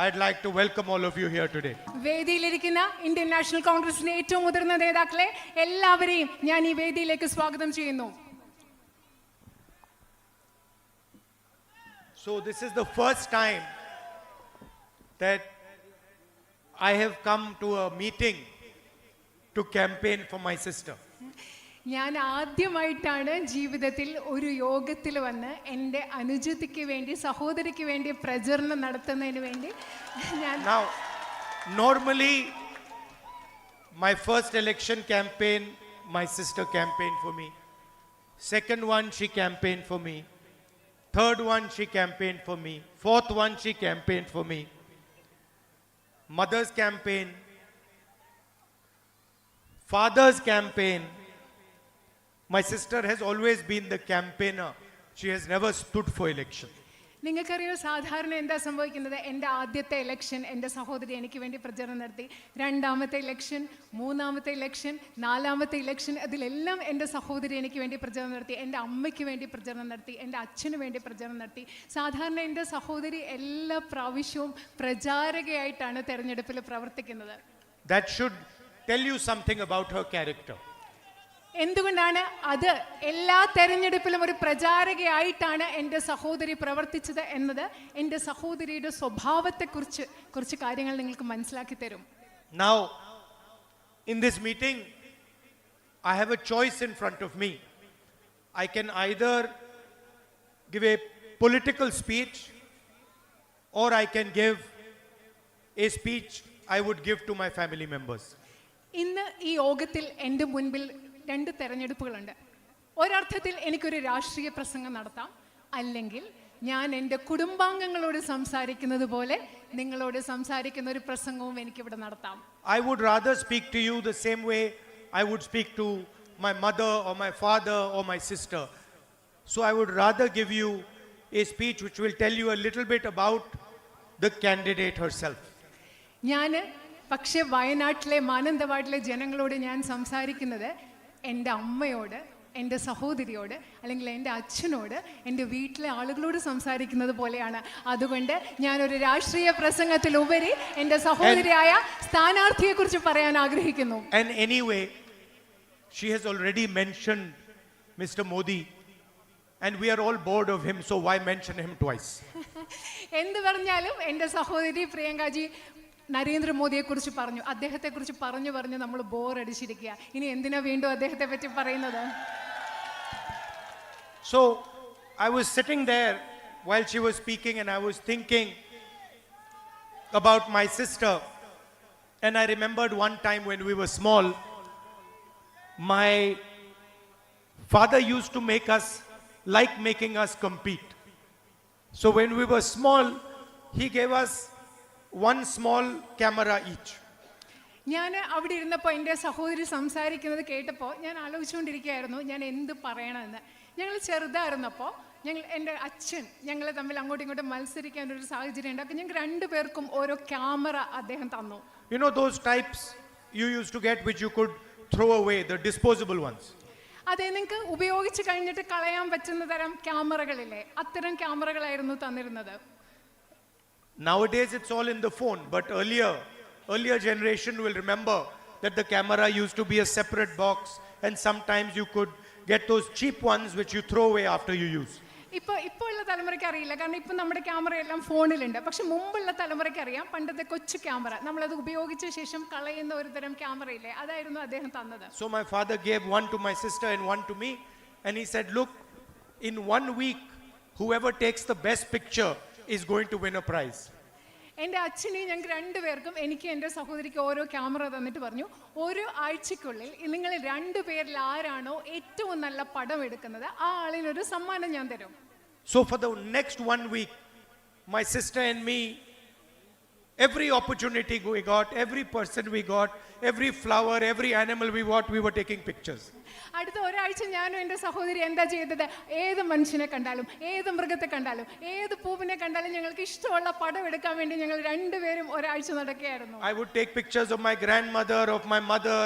I'd like to welcome all of you here today. വേദിയിലിരിക്കുന്ന Indian national കോൺഗ്രസിന്റെ ഏറ്റവും മുതിർന്ന നേതാക്കളെ എല്ലാവരെയും ഞാൻ ഈ വേദിയിലേക്ക് സ്വാഗതം ചെയ്യുന്നു. So this is the first time that I have come to a meeting to campaign for my sister. ഞാൻ ആദ്യമായിട്ടാണ് ജീവിതത്തിൽ ഒരു യോഗത്തിൽ വന്ന് എൻ്റെ അനുജത്തിക്ക് വേണ്ടി, സഹോദരിക്ക് വേണ്ടി പ്രചരണം നടത്തുന്നതിന് വേണ്ടി ഞാൻ. Now, normally my first election campaign, my sister campaigned for me. Second one, she campaigned for me. Third one, she campaigned for me. Fourth one, she campaigned for me. Mother's campaign, father's campaign. My sister has always been the campaigner. She has never stood for election. നിങ്ങൾക്കറിയോ സാധാരണ എന്താ സംഭവിക്കുന്നത്? എൻ്റെ ആദ്യത്തെ election എൻ്റെ സഹോദരി എനിക്ക് വേണ്ടി പ്രചരണം നടത്തി. രണ്ടാമത്തെ ഇലക്ഷൻ, മൂന്നാമത്തെ ഇലക്ഷൻ, നാലാമത്തെ ഇലക്ഷൻ, അതിലെല്ലാം എൻ്റെ സഹോദരി എനിക്ക് വേണ്ടി പ്രചരണം നടത്തി. എൻ്റെ അമ്മയ്ക്ക് വേണ്ടി പ്രചരണം നടത്തി, എൻ്റെ അച്ഛന് വേണ്ടി പ്രചരണം നടത്തി. സാധാരണ എൻ്റെ സഹോദരി എല്ലാ പ്രാവശ്യവും പ്രചാരകയായിട്ടാണ് തെരഞ്ഞെടുപ്പിൽ പ്രവർത്തിക്കുന്നത്. That should tell you something about her character. എന്തുകൊണ്ടാണ് അത്? എല്ലാ തെരഞ്ഞെടുപ്പിലും ഒരു പ്രചാരകയായിട്ടാണ് എൻ്റെ സഹോദരി പ്രവർത്തിച്ചത് എന്നത് എൻ്റെ സഹോദരിയുടെ സ്വഭാവത്തെക്കുറിച്ച് കുറച്ച് കാര്യങ്ങൾ നിങ്ങൾക്ക് മനസ്സിലാക്കി തരും. Now, in this meeting, I have a choice in front of me. I can either give a political speech or I can give a speech I would give to my family members. ഇന്ന് ഈ യോഗത്തിൽ എൻ്റെ മുൻപിൽ രണ്ട് തെരഞ്ഞെടുപ്പുകളുണ്ട്. ഒരർത്ഥത്തിൽ എനിക്കൊരു രാഷ്ട്രീയ പ്രസംഗം നടത്താം, അല്ലെങ്കിൽ ഞാൻ എൻ്റെ കുടുംബാംഗങ്ങളോട് സംസാരിക്കുന്നത് പോലെ നിങ്ങളോട് സംസാരിക്കുന്ന ഒരു പ്രസംഗവും എനിക്കിവിടെ നടത്താം. I would rather speak to you the same way I would speak to my mother or my father or my sister. So I would rather give you a speech which will tell you a little bit about the candidate herself. ഞാൻ പക്ഷേ വയനാട്ടിലെ മാനന്തവാടിലെ ജനങ്ങളോട് ഞാൻ സംസാരിക്കുന്നത് എൻ്റെ അമ്മയോട്, എൻ്റെ സഹോദരിയോട്, അല്ലെങ്കിൽ എൻ്റെ അച്ഛനോട്, എൻ്റെ വീട്ടിലെ ആളുകളോട് സംസാരിക്കുന്നത് പോലെയാണ്. അതുകൊണ്ട് ഞാനൊരു രാഷ്ട്രീയ പ്രസംഗത്തിലുപരി എൻ്റെ സഹോദരിയായ സ്ഥാനാർത്ഥിയെക്കുറിച്ച് പറയാൻ ആഗ്രഹിക്കുന്നു. And anyway, she has already mentioned Mr. Modi and we are all bored of him, so why mention him twice? എന്ത് പറഞ്ഞാലും എൻ്റെ സഹോദരി പ്രിയങ്കാജി നരേന്ദ്രമോദിയെക്കുറിച്ച് പറഞ്ഞു, അദ്ദേഹത്തെക്കുറിച്ച് പറഞ്ഞു നമ്മൾ ബോറടിച്ചിരിക്കുക. ഇനി എന്തിനാ വീണ്ടും അദ്ദേഹത്തെ പറ്റി പറയുന്നത്? So I was sitting there while she was speaking and I was thinking about my sister, and I remembered one time when we were small, my father used to make us like making us compete. So when we were small, he gave us one small camera each. ഞാൻ അവിടെ ഇരുന്നപ്പോൾ എൻ്റെ സഹോദരി സംസാരിക്കുന്നത് കേട്ടപ്പോൾ ഞാൻ ആലോചിച്ചുകൊണ്ടിരിക്കുകയായിരുന്നു ഞാൻ എന്ത് പറയണമെന്ന്. ഞങ്ങൾ ചെറുതായിരുന്നപ്പോൾ എൻ്റെ അച്ഛൻ ഞങ്ങൾ തമ്മിൽ അങ്ങോട്ടും ഇങ്ങോട്ടും മത്സരിക്കാൻ ഒരു സാഹചര്യം ഉണ്ടാക്കി. ഞങ്ങൾക്ക് രണ്ടുപേർക്കും ഓരോ ക്യാമറ അദ്ദേഹം തന്നു. You know those types you used to get which you could throw away, the disposable ones. അതെ, നിങ്ങൾക്ക് ഉപയോഗിച്ച് കഴിഞ്ഞിട്ട് കളയാൻ പറ്റുന്ന തരം ക്യാമറകളില്ലേ, അത്തരം ക്യാമറകളായിരുന്നു തന്നിരുന്നത്. Nowadays it's all in the phone, but earlier generation will remember that the camera used to be a separate box and sometimes you could get those cheap ones which you throw away after you use. ഇപ്പോൾ ഉള്ള തലമുറയ്ക്ക് അറിയില്ല, കാരണം ഇപ്പം നമ്മുടെ camera എല്ലാം ഫോണിലുണ്ട്. പക്ഷെ മുമ്പുള്ള തലമുറയ്ക്ക് അറിയാം, പണ്ടത്തെ കൊച്ചു ക്യാമറ നമ്മളത് ഉപയോഗിച്ച ശേഷം കളയുന്ന ഒരു തരം ക്യാമറ ഇല്ലേ, അതായിരുന്നു അദ്ദേഹം തന്നത്. So my father gave one to my sister and one to me, and he said, look, in 1 week whoever takes the best picture is going to win a prize. എൻ്റെ അച്ഛനെയും ഞങ്ങൾക്ക് രണ്ടുപേർക്കും, എനിക്ക് എൻ്റെ സഹോദരിക്ക് ഓരോ ക്യാമറ തന്നിട്ട് പറഞ്ഞു, ഒരു ആഴ്ചക്കുള്ളിൽ നിങ്ങൾ രണ്ടുപേരിൽ ആരാണോ ഏറ്റവും നല്ല പടം എടുക്കുന്നത് ആ ആളിനൊരു സമ്മാനം ഞാൻ തരും. So for the next 1 week, my sister and me, every opportunity we got, every person we got, every flower, every animal we got, we were taking pictures. അടുത്ത ഒരാഴ്ച ഞാനും എൻ്റെ സഹോദരി എന്താ ചെയ്തത്, ഏത് മനുഷ്യനെ കണ്ടാലും, ഏത് മൃഗത്തെ കണ്ടാലും, ഏത് പൂവിനെ കണ്ടാലും ഞങ്ങൾക്ക് ഇഷ്ടമുള്ള പടം എടുക്കാൻ വേണ്ടി ഞങ്ങൾ രണ്ടുപേരും ഒരാഴ്ച നടക്കുകയായിരുന്നു. I would take pictures of my grandmother, of my mother.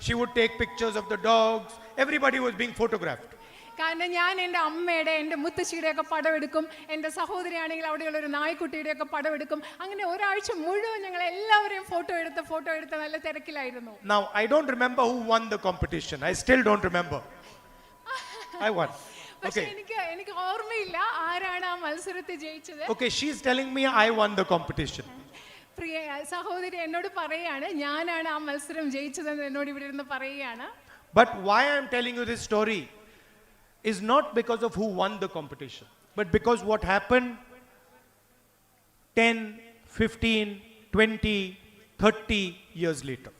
She would take pictures of the dogs. Everybody was being photographed. കാരണം ഞാൻ എൻ്റെ അമ്മയുടെ, എൻ്റെ മുത്തശ്ശിയുടെ ഒക്കെ പടം എടുക്കും, എൻ്റെ സഹോദരിയാണെങ്കിൽ അവിടെയുള്ള ഒരു നായ്ക്കുട്ടിയുടെ ഒക്കെ പടം എടുക്കും. അങ്ങനെ ഒരാഴ്ച മുഴുവൻ ഞങ്ങൾ എല്ലാവരെയും ഫോട്ടോ എടുത്ത് നല്ല തിരക്കിലായിരുന്നു. Now I don't remember who won the competition. I still don't remember. I won. പക്ഷെ Okay. എനിക്ക് ഓർമ്മയില്ല ആരാണ് ആ മത്സരത്തിൽ ജയിച്ചത്. Okay, she's telling me I won the competition. പ്രിയ സഹോദരി എന്നോട് പറയാണ് ഞാനാണ് ആ മത്സരം ജയിച്ചതെന്ന് എന്നോട് ഇവിടെ ഇരുന്ന് പറയുകയാണ്. But why I'm telling you this story is not because of who won the competition, but because what happened 10, 15, 20, 30 years later.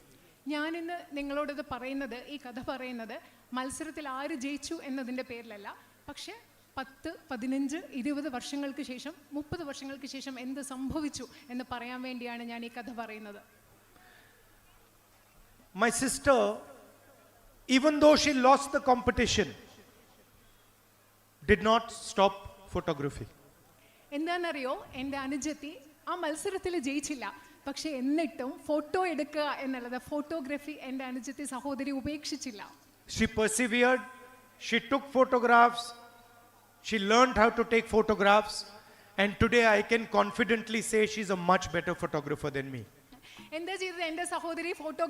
ഞാനിന്ന് നിങ്ങളോടത് പറയുന്നത്, ഈ കഥ പറയുന്നത് മത്സരത്തിൽ ആര് ജയിച്ചു എന്നതിൻ്റെ പേരിലല്ല, പക്ഷേ 10, 15, 20 വർഷങ്ങൾക്ക് ശേഷം, 30 വർഷങ്ങൾക്ക് ശേഷം എന്ത് സംഭവിച്ചു എന്ന് പറയാൻ വേണ്ടിയാണ് ഞാൻ ഈ കഥ പറയുന്നത്. My sister, even though she lost the competition, did not stop photography. എന്താണെന്നറിയോ, എൻ്റെ അനുജത്തി ആ മത്സരത്തിൽ ജയിച്ചില്ല. പക്ഷെ എന്നിട്ടും ഫോട്ടോ എടുക്കുക എന്നുള്ളത്, ഫോട്ടോഗ്രാഫി എൻ്റെ അനുജത്തി സഹോദരി ഉപേക്ഷിച്ചില്ല. She persevered, she took photographs, she learned how to take photographs, and today I can confidently say she's a much better photographer than me. എന്താ ചെയ്തത്? എൻ്റെ സഹോദരി ഫോട്ടോ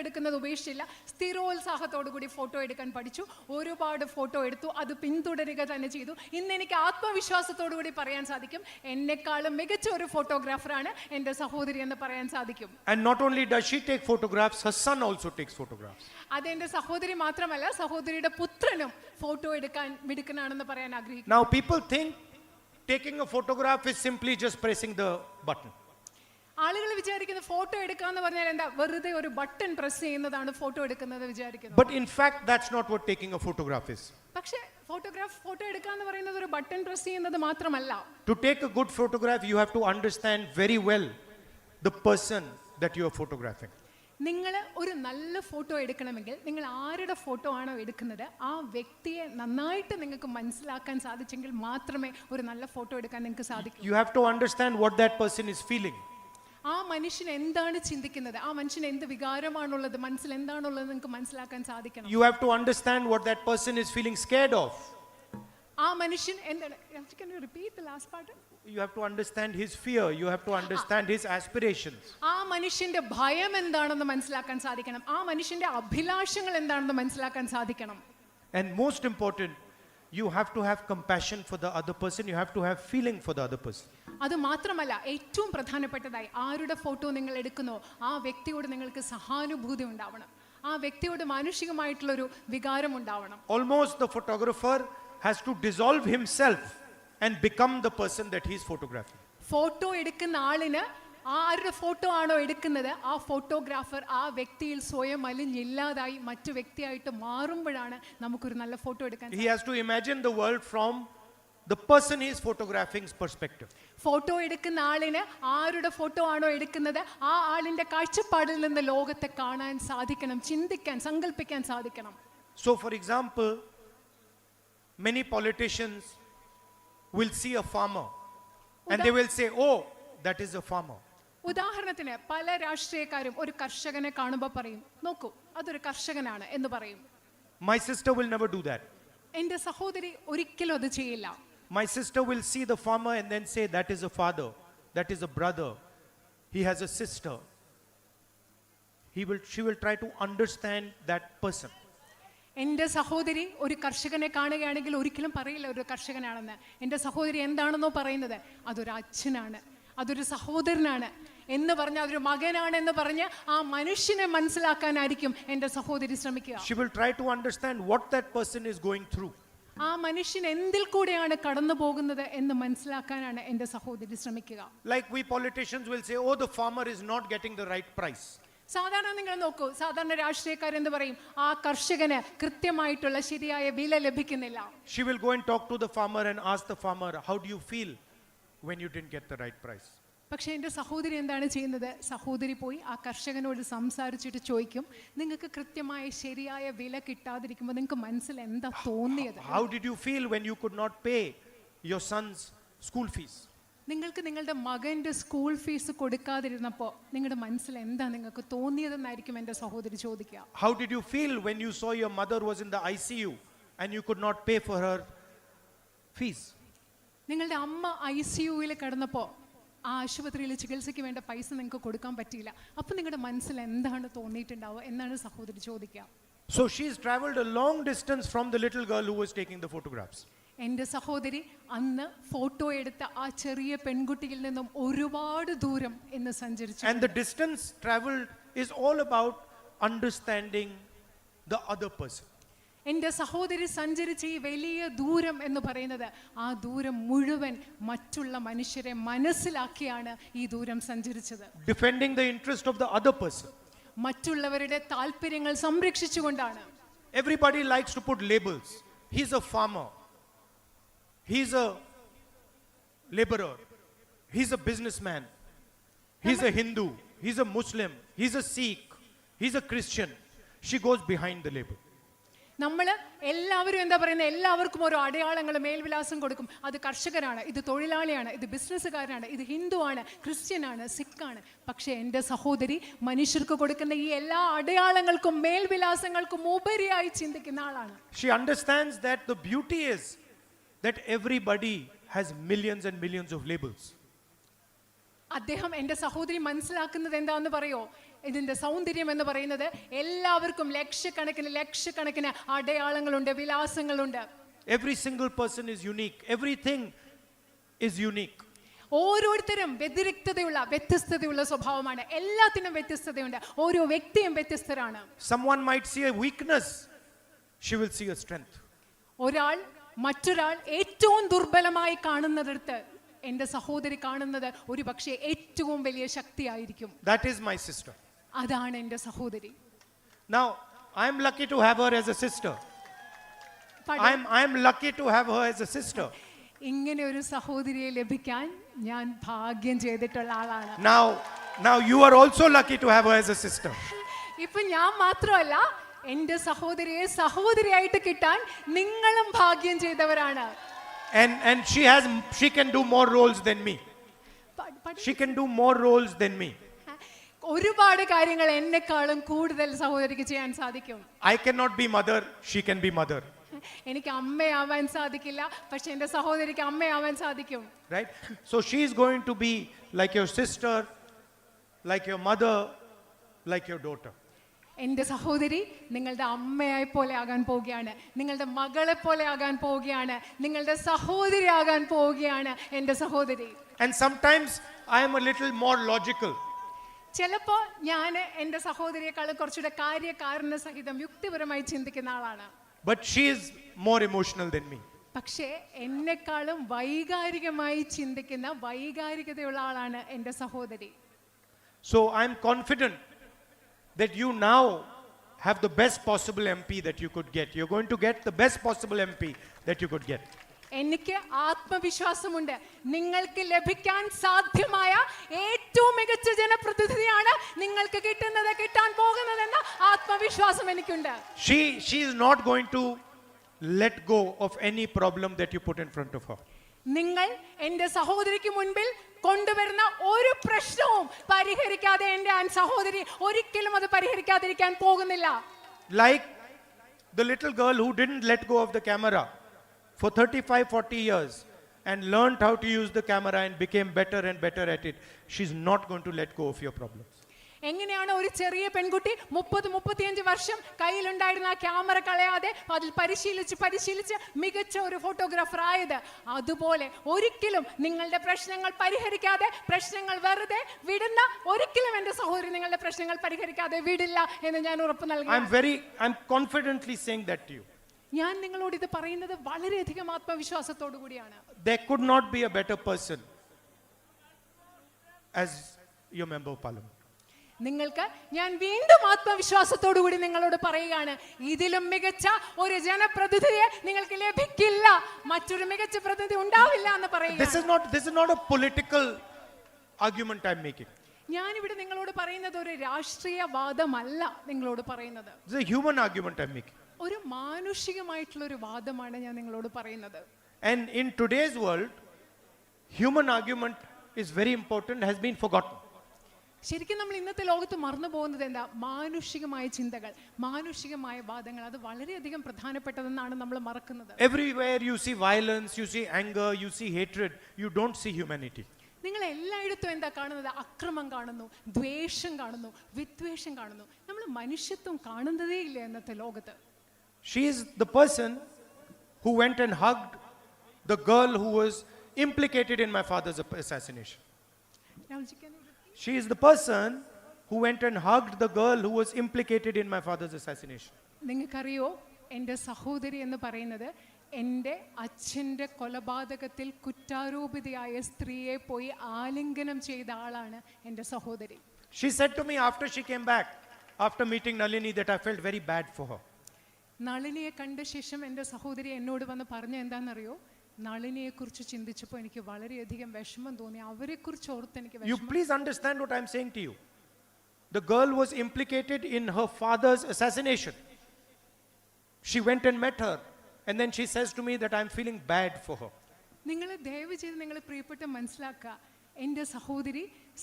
എടുക്കുന്നത് ഉപേക്ഷിച്ചില്ല. സ്ഥിരോത്സാഹത്തോടു കൂടി ഫോട്ടോ എടുക്കാൻ പഠിച്ചു, ഒരുപാട് ഫോട്ടോ എടുത്തു, അത് പിന്തുടരുക തന്നെ ചെയ്തു. ഇന്ന് എനിക്ക് ആത്മവിശ്വാസത്തോടു കൂടി പറയാൻ സാധിക്കും, എന്നെക്കാളും മികച്ച ഒരു ഫോട്ടോഗ്രാഫറാണ് എൻ്റെ സഹോദരി എന്ന് പറയാൻ സാധിക്കും. And not only does she take photographs, her son also takes photographs. അതെൻ്റെ സഹോദരി മാത്രമല്ല, സഹോദരിയുടെ പുത്രനും ഫോട്ടോ എടുക്കാൻ മിടുക്കനാണെന്ന് പറയാൻ ആഗ്രഹിക്കുന്നു. Now people think taking a photograph is simply just pressing the button. ആളുകൾ വിചാരിക്കുന്ന ഫോട്ടോ എടുക്കാന്ന് പറഞ്ഞാൽ എന്താ, വെറുതെ ഒരു ബട്ടൺ പ്രസ് ചെയ്യുന്നതാണ് ഫോട്ടോ എടുക്കുന്നത് വിചാരിക്കുന്നത്. But in fact, that's not what taking a photograph is. പക്ഷേ ഫോട്ടോ എടുക്കാന്ന് പറയുന്നത് ഒരു ബട്ടൺ പ്രസ് ചെയ്യുന്നത് മാത്രമല്ല. To take a good photograph, you have to understand very well the person that you are photographing. നിങ്ങൾ ഒരു നല്ല ഫോട്ടോ എടുക്കണമെങ്കിൽ നിങ്ങൾ ആരുടെ ഫോട്ടോ ആണോ എടുക്കുന്നത് ആ വ്യക്തിയെ നന്നായിട്ട് നിങ്ങൾക്ക് മനസ്സിലാക്കാൻ സാധിച്ചെങ്കിൽ മാത്രമേ ഒരു നല്ല ഫോട്ടോ എടുക്കാൻ നിങ്ങൾക്ക് സാധിക്കൂ. You have to understand what that person is feeling. ആ മനുഷ്യൻ എന്താണ് ചിന്തിക്കുന്നത്, ആ മനുഷ്യൻ എന്ത് വികാരമാണുള്ളത്, മനസ്സിൽ എന്താണുള്ളത് നിങ്ങൾക്ക് മനസ്സിലാക്കാൻ സാധിക്കണം. You have to understand what that person is feeling scared of. ആ മനുഷ്യൻ എന്താണ്, can you repeat the last part? You have to understand his fear. You have to understand his aspirations. ആ മനുഷ്യന്റെ ഭയം എന്താണെന്ന് മനസ്സിലാക്കാൻ സാധിക്കണം, ആ മനുഷ്യന്റെ അഭിലാഷങ്ങൾ എന്താണെന്ന് മനസ്സിലാക്കാൻ സാധിക്കണം. And most important, you have to have compassion for the other person. You have to have feeling for the other person. അത് മാത്രമല്ല, ഏറ്റവും പ്രധാനപ്പെട്ടതായി ആരുടെ ഫോട്ടോ നിങ്ങൾ എടുക്കുന്നോ ആ വ്യക്തിയോട് നിങ്ങൾക്ക് സഹാനുഭൂതി ഉണ്ടാവണം, ആ വ്യക്തിയോട് മാനുഷികമായിട്ടുള്ളൊരു വികാരം ഉണ്ടാവണം. Almost the photographer has to dissolve himself and become the person that he is photographing. Photo എടുക്കുന്ന ആളിന് ആരുടെ ഫോട്ടോ ആണോ എടുക്കുന്നത് ആ ഫോട്ടോഗ്രാഫർ ആ വ്യക്തിയിൽ സ്വയം അലിഞ്ഞില്ലാതായി മറ്റു വ്യക്തിയായിട്ട് മാറുമ്പോഴാണ് നമുക്കൊരു നല്ല ഫോട്ടോ എടുക്കാൻ. He has to imagine the world from the person he is photographing's perspective. Photo എടുക്കുന്ന ആളിന് ആരുടെ ഫോട്ടോ ആണോ എടുക്കുന്നത് ആ ആളിന്റെ കാഴ്ചപ്പാടിൽ നിന്ന് ലോകത്തെ കാണാൻ സാധിക്കണം, ചിന്തിക്കാൻ, സങ്കല്പിക്കാൻ സാധിക്കണം. So for example, many politicians will see a farmer and they will say, oh, that is a farmer. ഉദാഹരണത്തിന് പല രാഷ്ട്രീയക്കാരും ഒരു കർഷകനെ കാണുമ്പോൾ പറയും, നോക്കൂ അതൊരു കർഷകനാണ് എന്ന് പറയും. My sister will never do that. എൻ്റെ സഹോദരി ഒരിക്കലും അത് ചെയ്യില്ല. My sister will see the farmer and then say, that is a father, that is a brother, he has a sister. She will try to understand that person. എൻ്റെ സഹോദരി ഒരു കർഷകനെ കാണുകയാണെങ്കിൽ ഒരിക്കലും പറയില്ല ഒരു കർഷകനാണെന്ന്. എൻ്റെ സഹോദരി എന്താണെന്നോ പറയുന്നത്, അതൊരു അച്ഛനാണ്, അതൊരു സഹോദരനാണ് എന്ന് പറഞ്ഞ്, അതൊരു മകനാണ് എന്ന് പറഞ്ഞ് ആ മനുഷ്യനെ മനസ്സിലാക്കാനായിരിക്കും എൻ്റെ സഹോദരി ശ്രമിക്കുക. She will try to understand what that person is going through. ആ മനുഷ്യൻ എന്തിൽ കൂടെയാണ് കടന്നു പോകുന്നത് എന്ന് മനസ്സിലാക്കാനാണ് എൻ്റെ സഹോദരി ശ്രമിക്കുക. Like we politicians will say, oh, the farmer is not getting the right price. സാധാരണ നിങ്ങൾ നോക്കൂ, സാധാരണ രാഷ്ട്രീയക്കാരെന്ത് പറയും, ആ കർഷകന് കൃത്യമായിട്ടുള്ള ശരിയായ വില ലഭിക്കുന്നില്ല. She will go and talk to the farmer and ask the farmer, how do you feel when you didn't get the right price? പക്ഷെ എൻ്റെ സഹോദരി എന്താണ് ചെയ്യുന്നത്, സഹോദരി പോയി ആ കർഷകനോട് സംസാരിച്ചിട്ട് ചോദിക്കും, നിങ്ങൾക്ക് കൃത്യമായ ശരിയായ വില കിട്ടാതിരിക്കുമ്പോൾ നിങ്ങൾക്ക് മനസ്സിൽ എന്താ തോന്നിയത്? How did you feel when you could not pay your son's school fees? നിങ്ങൾക്ക് നിങ്ങളുടെ മകൻ്റെ സ്കൂൾ ഫീസ് കൊടുക്കാതിരുന്നപ്പോൾ നിങ്ങളുടെ മനസ്സിൽ എന്താ നിങ്ങൾക്ക് തോന്നിയതെന്നായിരിക്കും എൻ്റെ സഹോദരി ചോദിക്കുക. How did you feel when you saw your mother was in the ICU and you could not pay for her fees? നിങ്ങളുടെ അമ്മ ICUവിൽ കിടന്നപ്പോൾ ആ ആശുപത്രിയിൽ ചികിത്സയ്ക്ക് വേണ്ട പൈസ നിങ്ങൾക്ക് കൊടുക്കാൻ പറ്റിയില്ല, അപ്പോൾ നിങ്ങളുടെ മനസ്സിൽ എന്താണ് തോന്നിയിട്ടുണ്ടാവുക എന്നാണ് സഹോദരി ചോദിക്കുക. So she's traveled a long distance from the little girl who was taking the photographs. എൻ്റെ സഹോദരി അന്ന് ഫോട്ടോ എടുത്ത ആ ചെറിയ പെൺകുട്ടിയിൽ നിന്നും ഒരുപാട് ദൂരം ഇന്ന് സഞ്ചരിച്ചു. And the distance traveled is all about understanding the other person. എൻ്റെ സഹോദരി സഞ്ചരിച്ച ഈ വലിയ ദൂരം എന്ന് പറയുന്നത് ആ ദൂരം മുഴുവൻ മറ്റുള്ള മനുഷ്യരെ മനസ്സിലാക്കിയാണ് ഈ ദൂരം സഞ്ചരിച്ചത്. Defending the interest of the other person. മറ്റുള്ളവരുടെ താല്പര്യങ്ങൾ സംരക്ഷിച്ചുകൊണ്ടാണ്. Everybody likes to put labels. He's a farmer. He's a laborer. He's a businessman. He's a Hindu. He's a Muslim. He's a Sikh. He's a Christian. She goes behind the label. നമ്മൾ എല്ലാവരും എന്താ പറയുന്നത്, എല്ലാവർക്കും ഓരോ അടയാളങ്ങൾ മേൽവിലാസം കൊടുക്കും. അത് കർഷകരാണ്, ഇത് തൊഴിലാളിയാണ്, ഇത് ബിസിനസ്സുകാരനാണ്, ഇത് ഹിന്ദുവാണ്, ക്രിസ്ത്യനാണ്, സിഖാണ്. പക്ഷേ എൻ്റെ സഹോദരി മനുഷ്യർക്ക് കൊടുക്കുന്ന ഈ എല്ലാ അടയാളങ്ങൾക്കും മേൽവിലാസങ്ങൾക്കും ഉപരിയായി ചിന്തിക്കുന്ന ആളാണ്. She understands that the beauty is that everybody has millions and millions of labels. അദ്ദേഹം എൻ്റെ സഹോദരി മനസ്സിലാക്കുന്നത് എന്താണെന്ന് പറയോ? ഇതിൻ്റെ സൗന്ദര്യം എന്ന് പറയുന്നത് എല്ലാവർക്കും ലക്ഷക്കണക്കിന് അടയാളങ്ങളുണ്ട്, വിലാസങ്ങളുണ്ട്. Every single person is unique. Everything is unique. ഓരോരുത്തരും വ്യത്യസ്തതയുള്ള സ്വഭാവമാണ്. എല്ലാത്തിനും വ്യത്യസ്തതയുണ്ട്. ഓരോ വ്യക്തിയും വ്യത്യസ്തരാണ്. Someone might see a weakness, she will see a strength. മറ്റൊരാൾ ഏറ്റവും ദുർബലമായി കാണുന്നിടത്ത് എൻ്റെ സഹോദരി കാണുന്നത് ഒരു പക്ഷേ ഏറ്റവും വലിയ ശക്തിയായിരിക്കും. That is my sister. അതാണ് എൻ്റെ സഹോദരി. Now, I am lucky to have her as a sister. I am lucky to have her as a sister. ഇങ്ങനെ ഒരു സഹോദരിയെ ലഭിക്കാൻ ഞാൻ ഭാഗ്യം ചെയ്തിട്ടുള്ള ആളാണ്. Now you are also lucky to have her as a sister. ഇപ്പൊ ഞാൻ മാത്രമല്ല, എൻ്റെ സഹോദരിയെ സഹോദരിയായിട്ട് കിട്ടാൻ നിങ്ങളും ഭാഗ്യം ചെയ്തവരാണ്. And she can do more roles than me. She can do more roles than me. ഒരുപാട് കാര്യങ്ങൾ എന്നെക്കാളും കൂടുതൽ സഹോദരിക്ക് ചെയ്യാൻ സാധിക്കും. I cannot be mother, she can be mother. എനിക്ക് അമ്മയാവാൻ സാധിക്കില്ല, പക്ഷെ എൻ്റെ സഹോദരിക്ക് അമ്മയാവാൻ സാധിക്കും. Right? So she is going to be like your sister, like your mother, like your daughter. എൻ്റെ സഹോദരി നിങ്ങളുടെ അമ്മയായി പോലെ ആകാൻ പോവുകയാണ്, നിങ്ങളുടെ മകളെ പോലെ ആകാൻ പോവുകയാണ്, നിങ്ങളുടെ സഹോദരി ആകാൻ പോവുകയാണ് എൻ്റെ സഹോദരി. And sometimes I am a little more logical. ചിലപ്പോൾ ഞാൻ എൻ്റെ സഹോദരിയെക്കാളും കുറച്ചുകൂടെ കാര്യകാരണ സഹിതം യുക്തിപരമായി ചിന്തിക്കുന്ന ആളാണ്. But she is more emotional than me. പക്ഷേ എന്നെക്കാളും വൈകാരികമായി ചിന്തിക്കുന്ന വൈകാരികതയുള്ള ആളാണ് എൻ്റെ സഹോദരി. So I am confident that you now have the best possible MP that you could get. You're going to get the best possible MP that you could get. എനിക്ക് ആത്മവിശ്വാസമുണ്ട്, നിങ്ങൾക്ക് ലഭിക്കാൻ സാധ്യമായ ഏറ്റവും മികച്ച ജനപ്രതിനിധിയാണ് നിങ്ങൾക്ക് കിട്ടാൻ പോകുന്നതെന്ന ആത്മവിശ്വാസം എനിക്കുണ്ട്. She is not going to let go of any problem that you put in front of her. നിങ്ങൾ എൻ്റെ സഹോദരിക്ക് മുൻപിൽ കൊണ്ടുവരുന്ന ഒരു പ്രശ്നവും പരിഹരിക്കാതെ എൻ്റെ സഹോദരി ഒരിക്കലും അത് പരിഹരിക്കാതിരിക്കാൻ പോകുന്നില്ല. Like the little girl who didn't let go of the camera for 35-40 years and learned how to use the camera and became better and better at it. She's not going to let go of your problems. എങ്ങനെയാണ് ഒരു ചെറിയ പെൺകുട്ടി 30-35 വർഷം കയ്യിലുണ്ടായിരുന്ന ആ camera കളയാതെ അതിൽ പരിശീലിച്ച് മികച്ച ഒരു ഫോട്ടോഗ്രാഫർ ആയത്? അതുപോലെ ഒരിക്കലും നിങ്ങളുടെ പ്രശ്നങ്ങൾ പരിഹരിക്കാതെ, പ്രശ്നങ്ങൾ വെറുതെ വിടുന്ന ഒരിക്കലും എൻ്റെ സഹോദരി നിങ്ങളുടെ പ്രശ്നങ്ങൾ പരിഹരിക്കാതെ വിടില്ല എന്ന് ഞാൻ ഉറപ്പ് നൽകുന്നു. I'm confidently saying that to you. ഞാൻ നിങ്ങളോട് ഇത് പറയുന്നത് വളരെയധികം ആത്മവിശ്വാസത്തോടു കൂടിയാണ്. There could not be a better person as your member of parliament. നിങ്ങൾക്ക് ഞാൻ വീണ്ടും ആത്മവിശ്വാസത്തോടു കൂടി നിങ്ങളോട് പറയുകയാണ്, ഇതിലും മികച്ച ഒരു ജനപ്രതിനിധിയെ നിങ്ങൾക്ക് ലഭിക്കില്ല, മറ്റൊരു മികച്ച പ്രതിനിധി ഉണ്ടാവില്ല എന്ന് പറയുക. This is not a political argument I'm making. ഞാൻ ഇവിടെ നിങ്ങളോട് പറയുന്നത് ഒരു രാഷ്ട്രീയ വാദമല്ല നിങ്ങളോട് പറയുന്നത്. This is a human argument I'm making. ഒരു മാനുഷികമായിട്ടുള്ള ഒരു വാദമാണ് ഞാൻ നിങ്ങളോട് പറയുന്നത്. And in today's world, human argument is very important, has been forgotten. ശരിക്കും നമ്മൾ ഇന്നത്തെ ലോകത്ത് മറന്നു പോകുന്നത് എന്താ? മാനുഷികമായ ചിന്തകൾ, മാനുഷികമായ വാദങ്ങൾ, അത് വളരെയധികം പ്രധാനപ്പെട്ടതെന്നാണ് നമ്മൾ മറക്കുന്നത്. Everywhere you see violence, you see anger, you see hatred, you don't see humanity. നിങ്ങൾ എല്ലായിടത്തും എന്താ കാണുന്നത്? അക്രമം കാണുന്നു, ദ്വേഷം കാണുന്നു, വിദ്വേഷം കാണുന്നു. നമ്മൾ മനുഷ്യത്വം കാണുന്നതേ ഇല്ല ഇന്നത്തെ ലോകത്ത്. She is the person who went and hugged the girl who was implicated in my father's assassination. She is the person who went and hugged the girl who was implicated in my father's assassination. നിങ്ങൾക്കറിയോ, എൻ്റെ സഹോദരി എന്ന് പറയുന്നത് എൻ്റെ അച്ഛൻ്റെ കൊലപാതകത്തിൽ കുറ്റാരോപിതയായ സ്ത്രീയെ പോയി ആലിംഗനം ചെയ്ത ആളാണ് എൻ്റെ സഹോദരി. She said to me after she came back, after meeting Nalini, that I felt very bad for her. നളിനിയെ കണ്ട ശേഷം എൻ്റെ സഹോദരി എന്നോട് വന്ന് പറഞ്ഞ എന്താണെന്നറിയോ? നളിനിയെ കുറിച്ച് ചിന്തിച്ചപ്പോൾ എനിക്ക് വളരെയധികം വിഷമം തോന്നി, അവരെ കുറിച്ച് ഓർത്ത് എനിക്ക് You please understand what I'm saying to you. The girl was implicated in her father's assassination. She went and met her. And then she says to me that I'm feeling bad for her. നിങ്ങൾ ദയവ് ചെയ്ത് നിങ്ങൾ പ്രിയപ്പെട്ട മനസ്സിലാക്കുക, എൻ്റെ